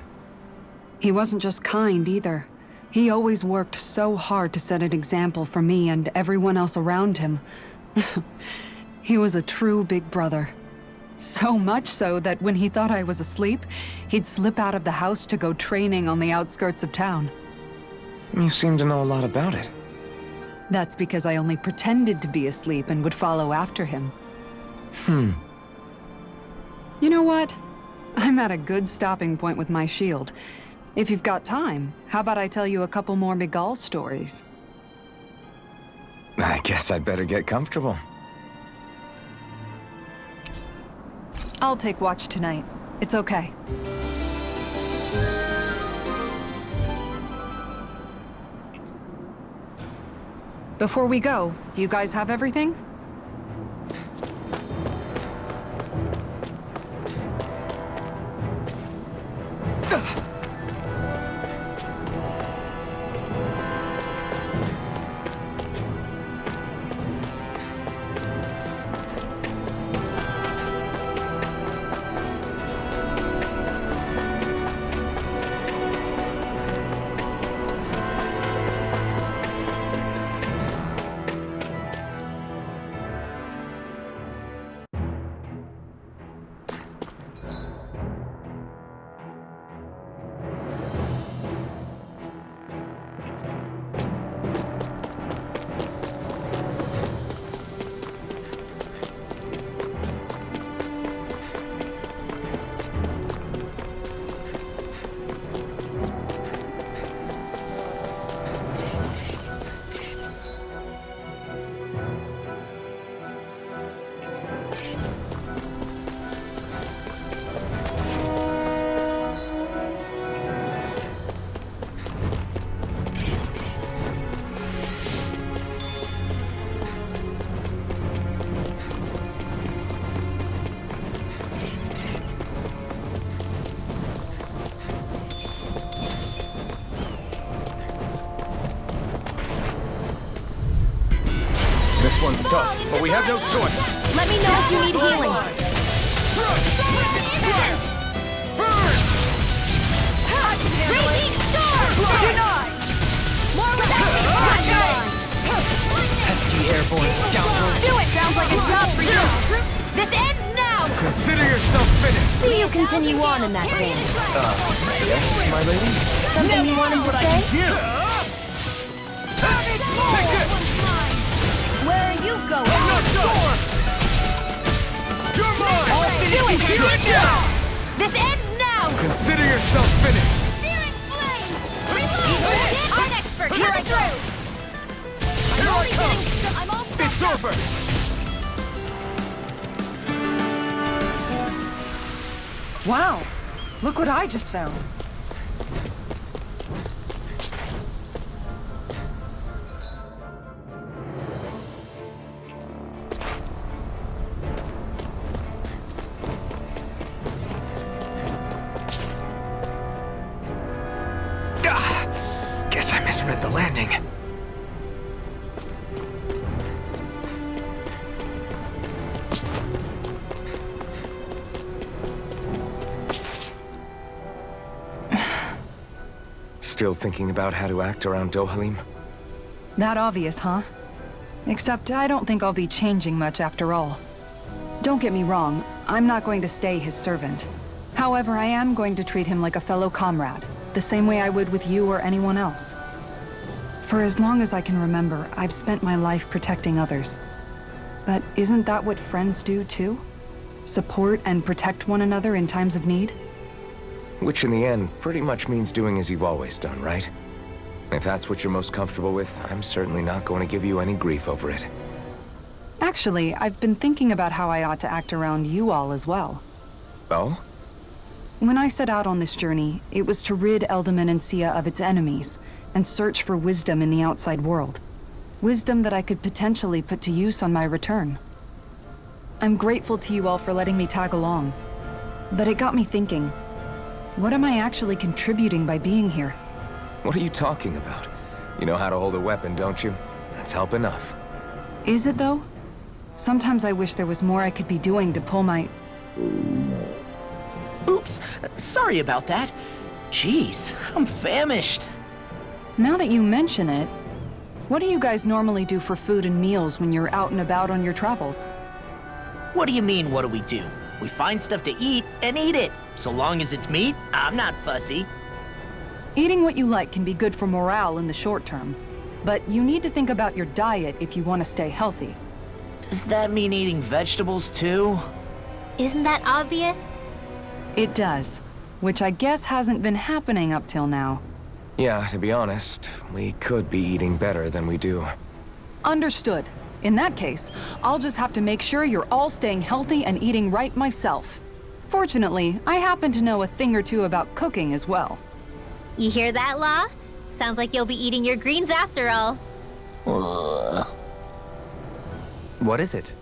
[SPEAKER 5] He wasn't just kind, either. He always worked so hard to set an example for me and everyone else around him. He was a true big brother. So much so that when he thought I was asleep, he'd slip out of the house to go training on the outskirts of town.
[SPEAKER 3] You seem to know a lot about it.
[SPEAKER 5] That's because I only pretended to be asleep and would follow after him. You know what? I'm at a good stopping point with my shield. If you've got time, how about I tell you a couple more Miguel stories?
[SPEAKER 3] I guess I'd better get comfortable.
[SPEAKER 5] I'll take watch tonight. It's okay. Before we go, do you guys have everything?
[SPEAKER 9] This one's tough, but we have no choice.
[SPEAKER 7] Let me know if you need healing. Raging storm! Denied! More without me!
[SPEAKER 4] Pesky airborne scoundrels.
[SPEAKER 7] Do it! Sounds like a job for you! This ends now!
[SPEAKER 9] Consider yourself finished.
[SPEAKER 7] See you continue on in that vein.
[SPEAKER 4] Yes, my lady?
[SPEAKER 7] Something you wanted to say?
[SPEAKER 9] Take it!
[SPEAKER 7] Where are you going?
[SPEAKER 9] I'm not sure! You're mine!
[SPEAKER 7] Do it! Do it now! This ends now!
[SPEAKER 9] Consider yourself finished.
[SPEAKER 7] Searing flame! Reload! I'm an expert! Here I go!
[SPEAKER 9] Here I come!
[SPEAKER 7] I'm all
[SPEAKER 9] It's over!
[SPEAKER 8] Wow! Look what I just found.
[SPEAKER 3] Read the landing. Still thinking about how to act around Dohalim?
[SPEAKER 5] That obvious, huh? Except I don't think I'll be changing much after all. Don't get me wrong, I'm not going to stay his servant. However, I am going to treat him like a fellow comrade, the same way I would with you or anyone else. For as long as I can remember, I've spent my life protecting others. But isn't that what friends do too? Support and protect one another in times of need?
[SPEAKER 3] Which in the end pretty much means doing as you've always done, right? If that's what you're most comfortable with, I'm certainly not going to give you any grief over it.
[SPEAKER 5] Actually, I've been thinking about how I ought to act around you all as well.
[SPEAKER 3] Oh?
[SPEAKER 5] When I set out on this journey, it was to rid Eldaman and Sia of its enemies, and search for wisdom in the outside world. Wisdom that I could potentially put to use on my return. I'm grateful to you all for letting me tag along. But it got me thinking, what am I actually contributing by being here?
[SPEAKER 3] What are you talking about? You know how to hold a weapon, don't you? That's help enough.
[SPEAKER 5] Is it though? Sometimes I wish there was more I could be doing to pull my...
[SPEAKER 2] Oops, sorry about that. Jeez, I'm famished.
[SPEAKER 5] Now that you mention it, what do you guys normally do for food and meals when you're out and about on your travels?
[SPEAKER 2] What do you mean, what do we do? We find stuff to eat and eat it. So long as it's meat, I'm not fussy.
[SPEAKER 5] Eating what you like can be good for morale in the short term, but you need to think about your diet if you want to stay healthy.
[SPEAKER 2] Does that mean eating vegetables too?
[SPEAKER 1] Isn't that obvious?
[SPEAKER 5] It does, which I guess hasn't been happening up till now.
[SPEAKER 3] Yeah, to be honest, we could be eating better than we do.
[SPEAKER 5] Understood. In that case, I'll just have to make sure you're all staying healthy and eating right myself. Fortunately, I happen to know a thing or two about cooking as well.
[SPEAKER 1] You hear that, Law? Sounds like you'll be eating your greens after all.
[SPEAKER 4] What is it?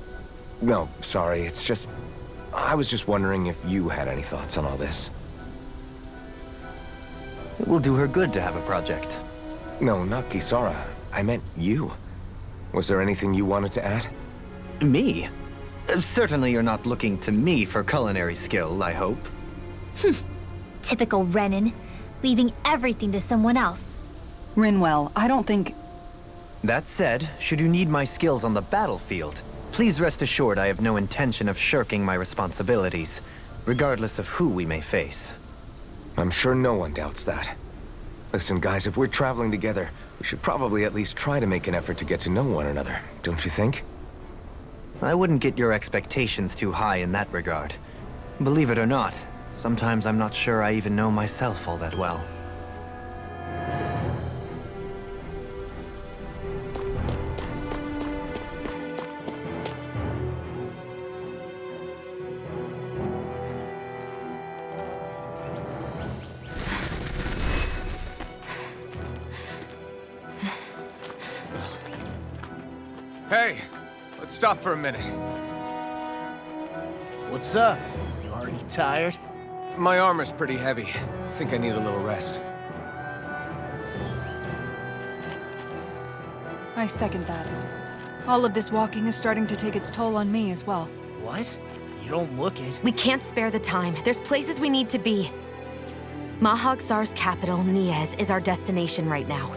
[SPEAKER 3] No, sorry, it's just... I was just wondering if you had any thoughts on all this.
[SPEAKER 4] It will do her good to have a project.
[SPEAKER 3] No, not Kisara. I meant you. Was there anything you wanted to add?
[SPEAKER 4] Me? Certainly you're not looking to me for culinary skill, I hope.
[SPEAKER 1] Typical Renan, leaving everything to someone else.
[SPEAKER 5] Rinwell, I don't think...
[SPEAKER 4] That said, should you need my skills on the battlefield, please rest assured I have no intention of shirking my responsibilities, regardless of who we may face.
[SPEAKER 3] I'm sure no one doubts that. Listen, guys, if we're traveling together, we should probably at least try to make an effort to get to know one another, don't you think?
[SPEAKER 4] I wouldn't get your expectations too high in that regard. Believe it or not, sometimes I'm not sure I even know myself all that well.
[SPEAKER 9] Hey, let's stop for a minute.
[SPEAKER 2] What's up? You already tired?
[SPEAKER 9] My armor's pretty heavy. I think I need a little rest.
[SPEAKER 5] I second that. All of this walking is starting to take its toll on me as well.
[SPEAKER 2] What? You don't look it.
[SPEAKER 7] We can't spare the time. There's places we need to be. Mahagsar's capital, Niez, is our destination right now.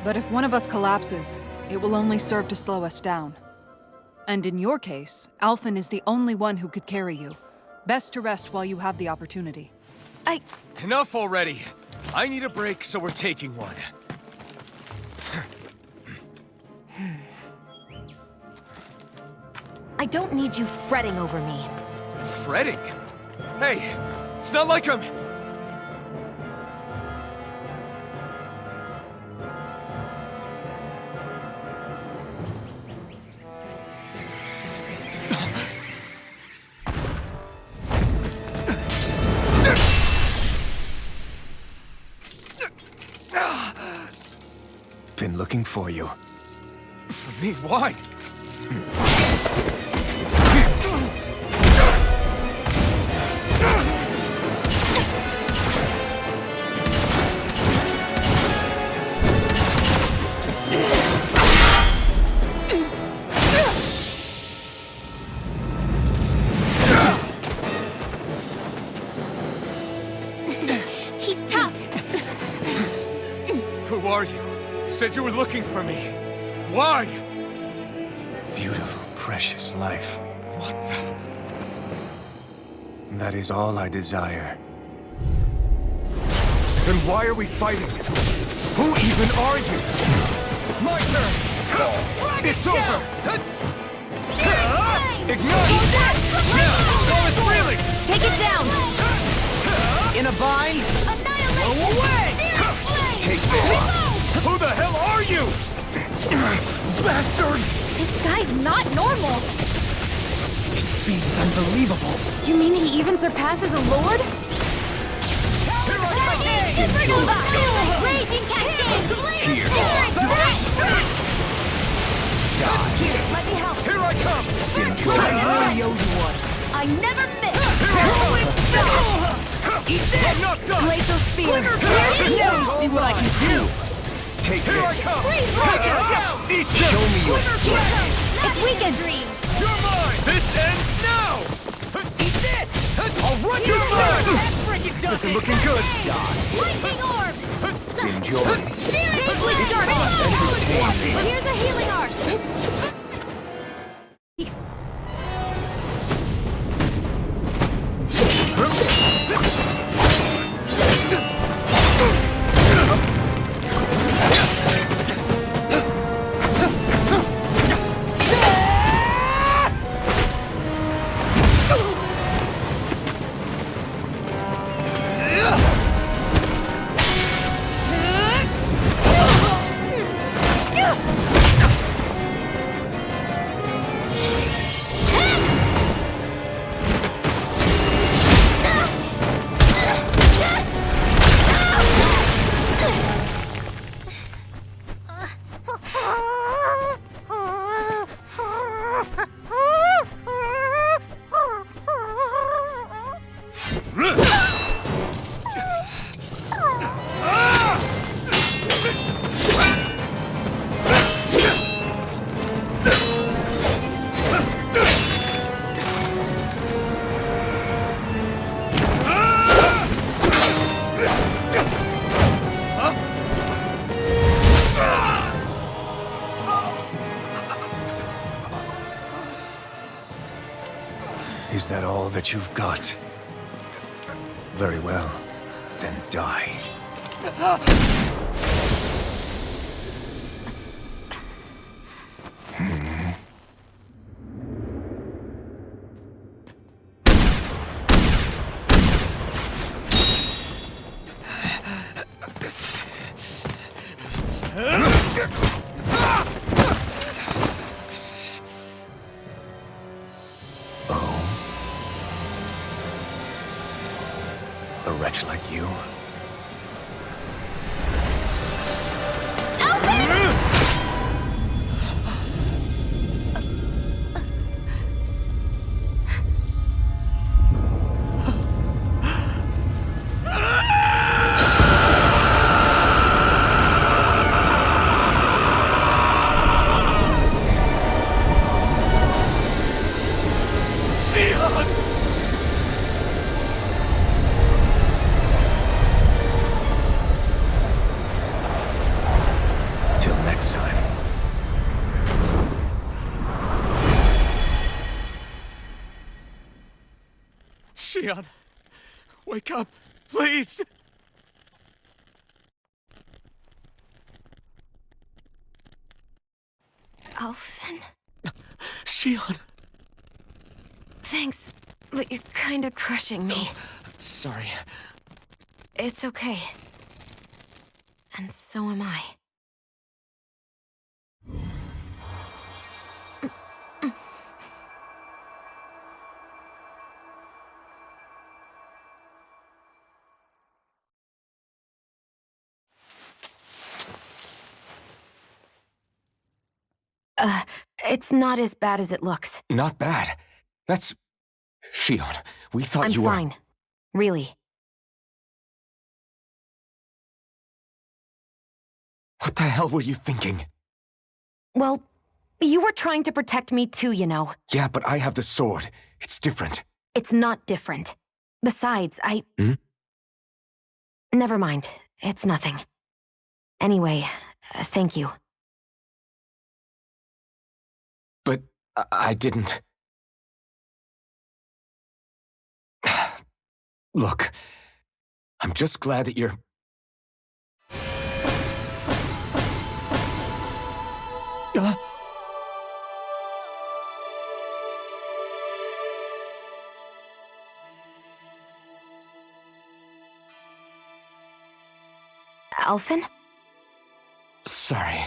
[SPEAKER 5] But if one of us collapses, it will only serve to slow us down. And in your case, Alphen is the only one who could carry you. Best to rest while you have the opportunity.
[SPEAKER 9] Enough already! I need a break, so we're taking one.
[SPEAKER 7] I don't need you fretting over me.
[SPEAKER 9] Fretting? Hey, it's not like I'm...
[SPEAKER 3] Been looking for you.
[SPEAKER 9] For me, why? are you? You said you were looking for me. Why?
[SPEAKER 10] Beautiful, precious life.
[SPEAKER 9] What the?
[SPEAKER 10] That is all I desire.
[SPEAKER 9] Then why are we fighting? Who even are you? My turn! It's over! Ignite! Yeah! Oh, it's reeling!
[SPEAKER 1] Take it down!
[SPEAKER 2] In a bind?
[SPEAKER 1] Annihilate!
[SPEAKER 2] Go away!
[SPEAKER 9] Take this! Who the hell are you? Bastard!
[SPEAKER 1] This guy's not normal!
[SPEAKER 2] His speed is unbelievable.
[SPEAKER 1] You mean he even surpasses a lord? Supernova! Raging Cascade!
[SPEAKER 9] Here.
[SPEAKER 1] Here, let me help.
[SPEAKER 9] Here I come!
[SPEAKER 1] I really owe you one. I never miss!
[SPEAKER 9] Eat this! I'm not done!
[SPEAKER 1] Glacial Spear!
[SPEAKER 2] See what I can do!
[SPEAKER 10] Take
[SPEAKER 9] Here I
[SPEAKER 10] this.
[SPEAKER 9] come!
[SPEAKER 10] Eat this.
[SPEAKER 9] Show me your
[SPEAKER 1] It's weakened!
[SPEAKER 9] You're mine! This ends now! Eat this! I'll run your blood! This isn't looking good!
[SPEAKER 1] Lightning Orb!
[SPEAKER 10] Enjoy.
[SPEAKER 1] Big Witch Dart! Here's a healing arc!
[SPEAKER 10] Is that all that you've got? Very well. Then die. A wretch like you? Till next time.
[SPEAKER 9] Shion, wake up, please!
[SPEAKER 7] Alfin,
[SPEAKER 9] Shion!
[SPEAKER 7] thanks, but you're kinda crushing me.
[SPEAKER 2] Sorry.
[SPEAKER 7] It's okay. And so am I. It's not as bad as it looks.
[SPEAKER 3] Not bad. That's... Shion, we thought
[SPEAKER 7] I'm
[SPEAKER 3] you were...
[SPEAKER 7] fine. Really.
[SPEAKER 3] What the hell were you thinking?
[SPEAKER 7] Well, you were trying to protect me too, you know.
[SPEAKER 3] Yeah, but I have the sword. It's different.
[SPEAKER 7] It's not different. Besides,
[SPEAKER 3] Hmm?
[SPEAKER 7] Never mind. It's nothing. Anyway, thank you.
[SPEAKER 3] But I didn't... Look, I'm just glad that you're...
[SPEAKER 7] Alphen?
[SPEAKER 3] Sorry,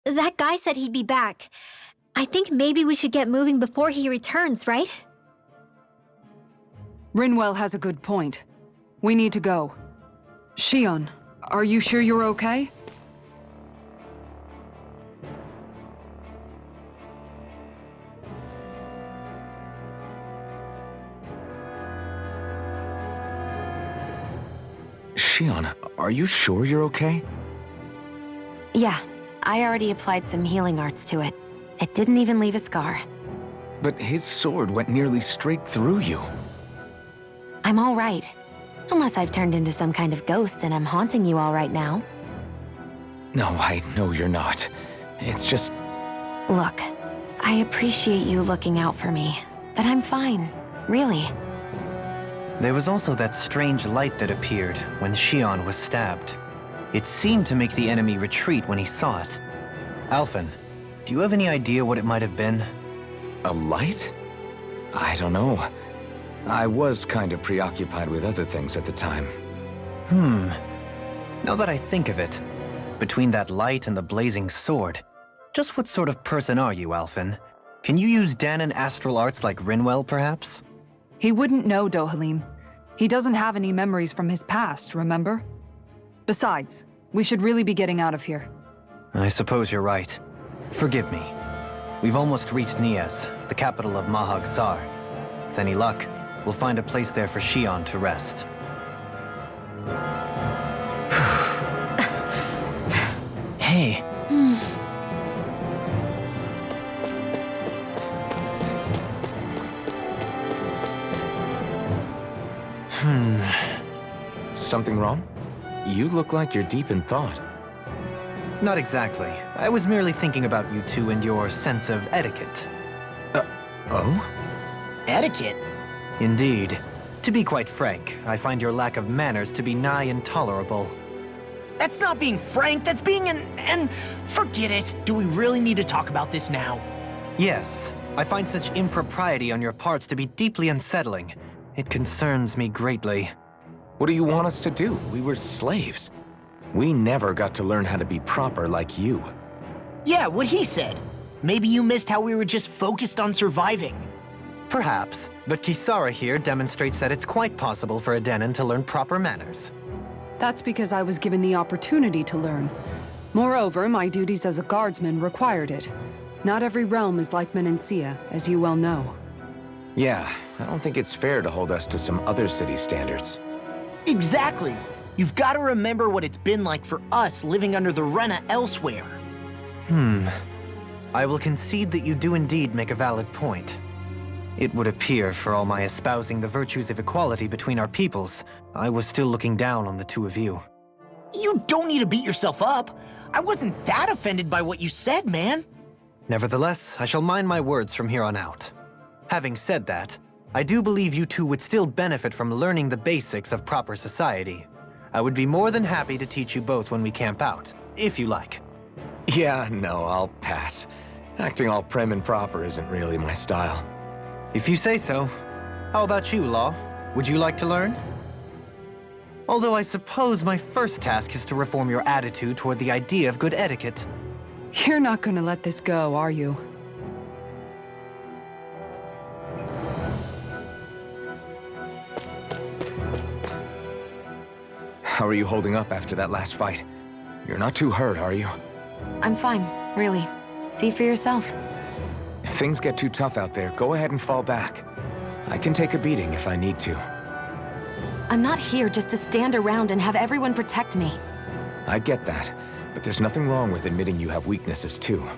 [SPEAKER 1] That guy said he'd be back. I think maybe we should get moving before he returns, right?
[SPEAKER 5] Rinwell has a good point. We need to go. Shion, are you sure you're okay?
[SPEAKER 3] Shion, are you sure you're okay?
[SPEAKER 7] Yeah, I already applied some healing arts to it. It didn't even leave a scar.
[SPEAKER 3] But his sword went nearly straight through you.
[SPEAKER 7] I'm all right. Unless I've turned into some kind of ghost and I'm haunting you all right now.
[SPEAKER 3] No, I know you're not. It's just...
[SPEAKER 7] Look, I appreciate you looking out for me, but I'm fine, really.
[SPEAKER 4] There was also that strange light that appeared when Shion was stabbed. It seemed to make the enemy retreat when he saw it. Alphen, do you have any idea what it might have been?
[SPEAKER 3] A light? I don't know. I was kind of preoccupied with other things at the time.
[SPEAKER 4] Now that I think of it, between that light and the blazing sword, just what sort of person are you, Alphen? Can you use Danon astral arts like Rinwell, perhaps?
[SPEAKER 5] He wouldn't know, Dohalim. He doesn't have any memories from his past, remember? Besides, we should really be getting out of here.
[SPEAKER 4] I suppose you're right. Forgive me. We've almost reached Nias, the capital of Mahag Sar. With any luck, we'll find a place there for Shion to rest.
[SPEAKER 2] Hey.
[SPEAKER 3] Something wrong? You look like you're deep in thought.
[SPEAKER 4] Not exactly. I was merely thinking about you two and your sense of etiquette.
[SPEAKER 3] Oh?
[SPEAKER 2] Etiquette?
[SPEAKER 4] Indeed. To be quite frank, I find your lack of manners to be nigh intolerable.
[SPEAKER 2] That's not being frank, that's being and forget it. Do we really need to talk about this now?
[SPEAKER 4] Yes, I find such impropriety on your parts to be deeply unsettling. It concerns me greatly.
[SPEAKER 3] What do you want us to do? We were slaves. We never got to learn how to be proper like you.
[SPEAKER 2] Yeah, what he said. Maybe you missed how we were just focused on surviving.
[SPEAKER 4] Perhaps, but Kisara here demonstrates that it's quite possible for a Danon to learn proper manners.
[SPEAKER 5] That's because I was given the opportunity to learn. Moreover, my duties as a guardsman required it. Not every realm is like Menancia, as you well know.
[SPEAKER 3] Yeah, I don't think it's fair to hold us to some other city standards.
[SPEAKER 2] Exactly. You've got to remember what it's been like for us living under the Rena elsewhere.
[SPEAKER 4] I will concede that you do indeed make a valid point. It would appear, for all my espousing the virtues of equality between our peoples, I was still looking down on the two of you.
[SPEAKER 2] You don't need to beat yourself up. I wasn't that offended by what you said, man.
[SPEAKER 4] Nevertheless, I shall mind my words from here on out. Having said that, I do believe you two would still benefit from learning the basics of proper society. I would be more than happy to teach you both when we camp out, if you like.
[SPEAKER 3] Yeah, no, I'll pass. Acting all prim and proper isn't really my style.
[SPEAKER 4] If you say so. How about you, Law? Would you like to learn? Although I suppose my first task is to reform your attitude toward the idea of good etiquette.
[SPEAKER 5] You're not gonna let this go, are you?
[SPEAKER 3] How are you holding up after that last fight? You're not too hurt, are you?
[SPEAKER 7] I'm fine, really. See for yourself.
[SPEAKER 3] If things get too tough out there, go ahead and fall back. I can take a beating if I need to.
[SPEAKER 7] I'm not here just to stand around and have everyone protect me.
[SPEAKER 3] I get that, but there's nothing wrong with admitting you have weaknesses too.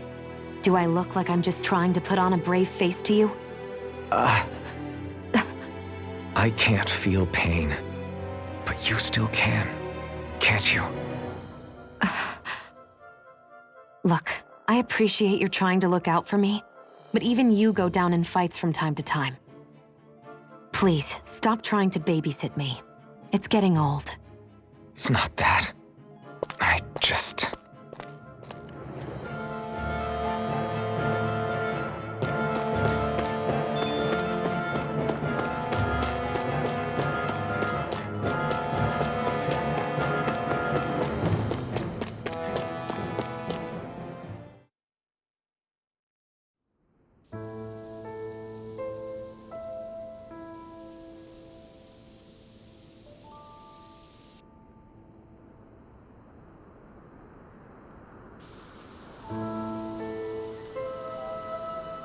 [SPEAKER 7] Do I look like I'm just trying to put on a brave face to you?
[SPEAKER 3] I can't feel pain. But you still can, can't you?
[SPEAKER 7] Look, I appreciate you're trying to look out for me, but even you go down in fights from time to time. Please, stop trying to babysit me. It's getting old.
[SPEAKER 3] It's not that. I just...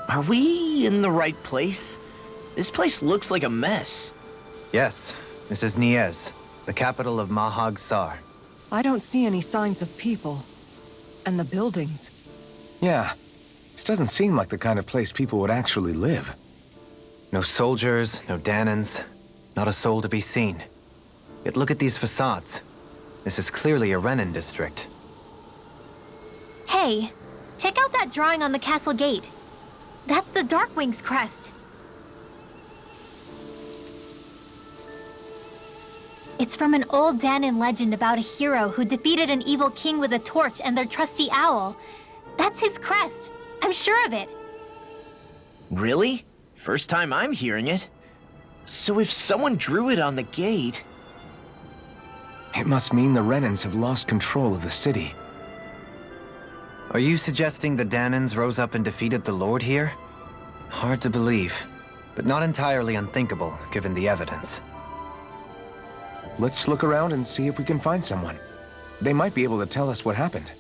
[SPEAKER 2] Are we in the right place? This place looks like a mess.
[SPEAKER 4] Yes, this is Niez, the capital of Mahag Sar.
[SPEAKER 8] I don't see any signs of people. And the buildings.
[SPEAKER 3] Yeah, this doesn't seem like the kind of place people would actually live.
[SPEAKER 4] No soldiers, no Danans, not a soul to be seen. Yet look at these facades. This is clearly a Renin district.
[SPEAKER 1] Hey, check out that drawing on the castle gate. That's the Darkwing's crest. It's from an old Danan legend about a hero who defeated an evil king with a torch and their trusty owl. That's his crest. I'm sure of it.
[SPEAKER 2] Really? First time I'm hearing it. So if someone drew it on the gate...
[SPEAKER 3] It must mean the Renins have lost control of the city.
[SPEAKER 4] Are you suggesting the Danans rose up and defeated the Lord here? Hard to believe, but not entirely unthinkable, given the evidence.
[SPEAKER 3] Let's look around and see if we can find someone. They might be able to tell us what happened.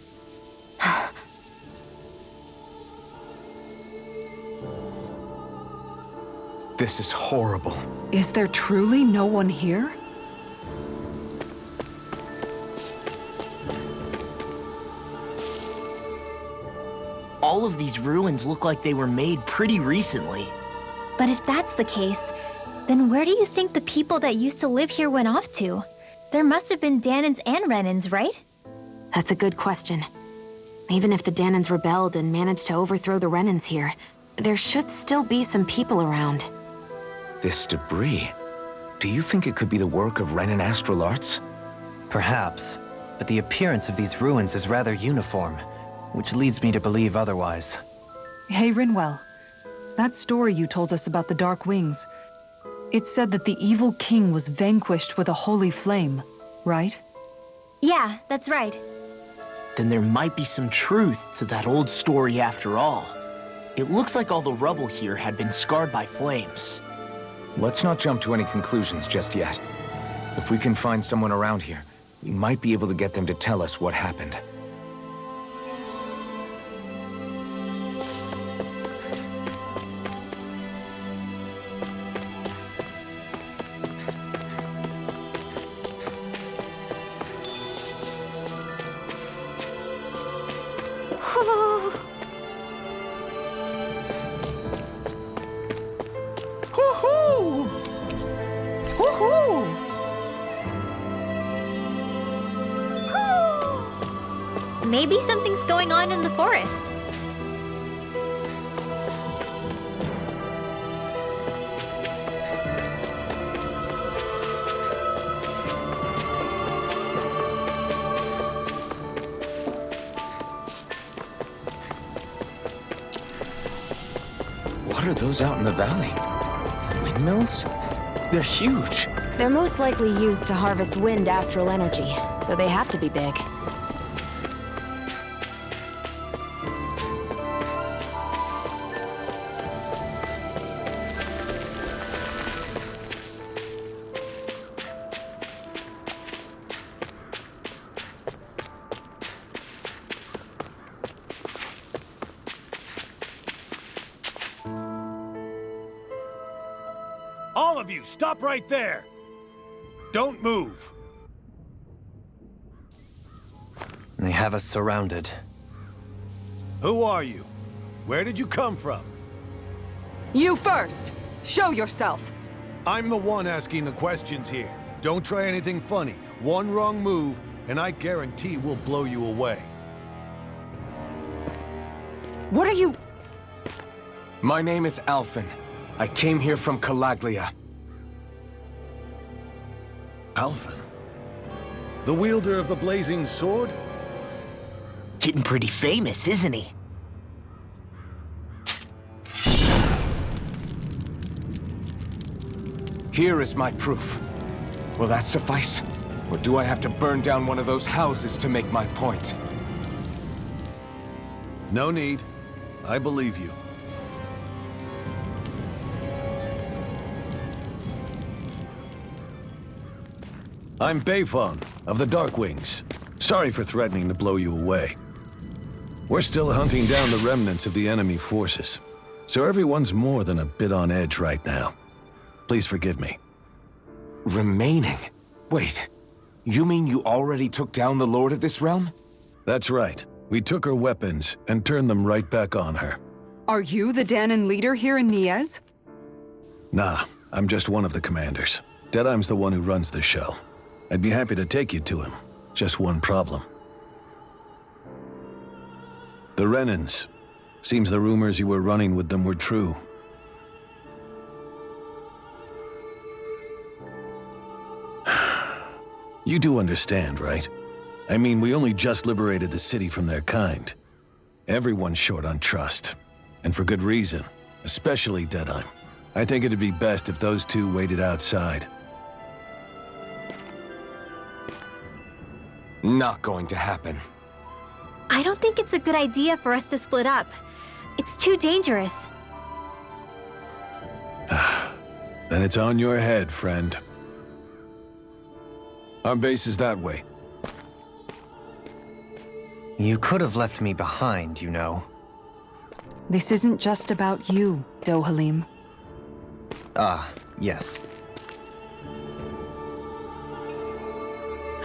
[SPEAKER 3] This is horrible.
[SPEAKER 5] Is there truly no one here?
[SPEAKER 2] All of these ruins look like they were made pretty recently.
[SPEAKER 1] But if that's the case, then where do you think the people that used to live here went off to? There must have been Danans and Renins, right?
[SPEAKER 7] That's a good question. Even if the Danans rebelled and managed to overthrow the Renins here, there should still be some people around.
[SPEAKER 3] This debris... Do you think it could be the work of Renin astral arts?
[SPEAKER 4] Perhaps, but the appearance of these ruins is rather uniform, which leads me to believe otherwise.
[SPEAKER 5] Hey, Rinwell. That story you told us about the Dark Wings, it said that the evil king was vanquished with a holy flame, right?
[SPEAKER 1] Yeah, that's right.
[SPEAKER 2] Then there might be some truth to that old story after all. It looks like all the rubble here had been scarred by flames.
[SPEAKER 3] Let's not jump to any conclusions just yet. If we can find someone around here, we might be able to get them to tell us what happened.
[SPEAKER 1] Maybe something's going on in the forest.
[SPEAKER 3] What are those out in the valley? Windmills? They're huge.
[SPEAKER 7] They're most likely used to harvest wind astral energy, so they have to be big.
[SPEAKER 9] All of you, stop right there! Don't move!
[SPEAKER 4] They have us surrounded.
[SPEAKER 9] Who are you? Where did you come from?
[SPEAKER 5] You first! Show yourself!
[SPEAKER 9] I'm the one asking the questions here.
[SPEAKER 10] Don't try anything funny. One wrong move, and I guarantee we'll blow you away.
[SPEAKER 5] What are you...
[SPEAKER 3] My name is Alphen. I came here from Calaglia.
[SPEAKER 10] Alphen? The wielder of the blazing sword?
[SPEAKER 2] Getting pretty famous, isn't he?
[SPEAKER 3] Here is my proof. Will that suffice? Or do I have to burn down one of those houses to make my point?
[SPEAKER 10] No need. I believe you. I'm Beifong, of the Darkwings. Sorry for threatening to blow you away. We're still hunting down the remnants of the enemy forces, so everyone's more than a bit on edge right now. Please forgive me.
[SPEAKER 3] Remaining? Wait, you mean you already took down the Lord of this realm?
[SPEAKER 10] That's right. We took her weapons and turned them right back on her.
[SPEAKER 5] Are you the Danon leader here in Niez?
[SPEAKER 10] Nah, I'm just one of the commanders. Deadheim's the one who runs the show. I'd be happy to take you to him. Just one problem. The Renans. Seems the rumors you were running with them were true. You do understand, right? I mean, we only just liberated the city from their kind. Everyone's short on trust. And for good reason. Especially Deadheim. I think it'd be best if those two waited outside.
[SPEAKER 3] Not going to happen.
[SPEAKER 1] I don't think it's a good idea for us to split up. It's too dangerous.
[SPEAKER 10] Then it's on your head, friend. Our base is that way.
[SPEAKER 4] You could have left me behind, you know.
[SPEAKER 5] This isn't just about you, Dohalim.
[SPEAKER 4] Ah, yes.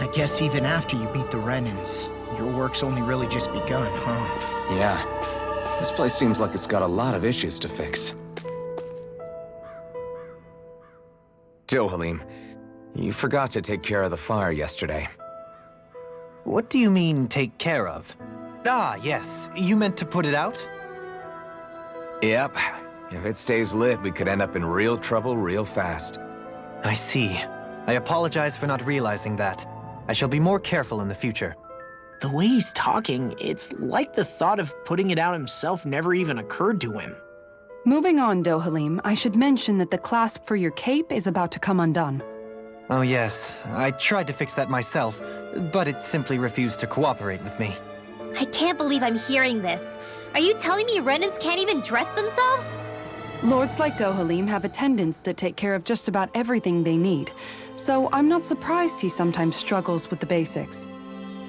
[SPEAKER 2] I guess even after you beat the Renans, your work's only really just begun, huh?
[SPEAKER 3] Yeah. This place seems like it's got a lot of issues to fix. Dohalim, you forgot to take care of the fire yesterday.
[SPEAKER 4] What do you mean, take care of? Ah, yes. You meant to put it out?
[SPEAKER 3] Yep. If it stays lit, we could end up in real trouble real fast.
[SPEAKER 4] I see. I apologize for not realizing that. I shall be more careful in the future.
[SPEAKER 2] The way he's talking, it's like the thought of putting it out himself never even occurred to him.
[SPEAKER 5] Moving on, Dohalim, I should mention that the clasp for your cape is about to come undone.
[SPEAKER 4] Oh yes, I tried to fix that myself, but it simply refused to cooperate with me.
[SPEAKER 1] I can't believe I'm hearing this. Are you telling me Renans can't even dress themselves?
[SPEAKER 5] Lords like Dohalim have attendants that take care of just about everything they need, so I'm not surprised he sometimes struggles with the basics.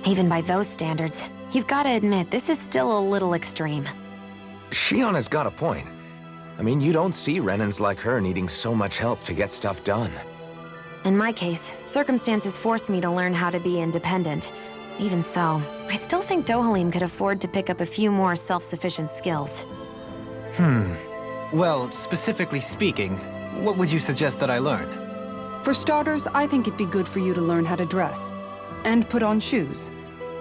[SPEAKER 7] Even by those standards, you've got to admit this is still a little extreme.
[SPEAKER 3] Shionna's got a point. I mean, you don't see Renans like her needing so much help to get stuff done.
[SPEAKER 7] In my case, circumstances forced me to learn how to be independent. Even so, I still think Dohalim could afford to pick up a few more self-sufficient skills.
[SPEAKER 4] Well, specifically speaking, what would you suggest that I learn?
[SPEAKER 5] For starters, I think it'd be good for you to learn how to dress. And put on shoes.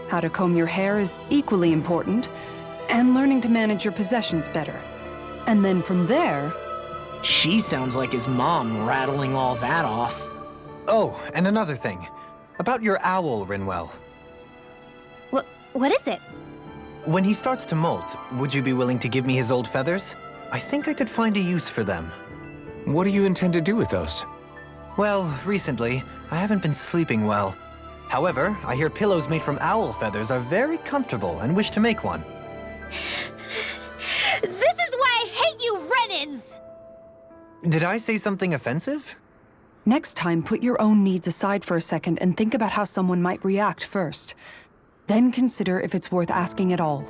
[SPEAKER 5] How to comb your hair is equally important. And learning to manage your possessions better. And then from there...
[SPEAKER 2] She sounds like his mom rattling all that off.
[SPEAKER 4] Oh, and another thing. About your owl, Rinwell.
[SPEAKER 1] What is it?
[SPEAKER 4] When he starts to molt, would you be willing to give me his old feathers? I think I could find a use for them.
[SPEAKER 3] What do you intend to do with those?
[SPEAKER 4] Well, recently, I haven't been sleeping well. However, I hear pillows made from owl feathers are very comfortable and wish to make one.
[SPEAKER 1] This is why I hate you, Renans!
[SPEAKER 4] Did I say something offensive?
[SPEAKER 5] Next time, put your own needs aside for a second and think about how someone might react first. Then consider if it's worth asking at all.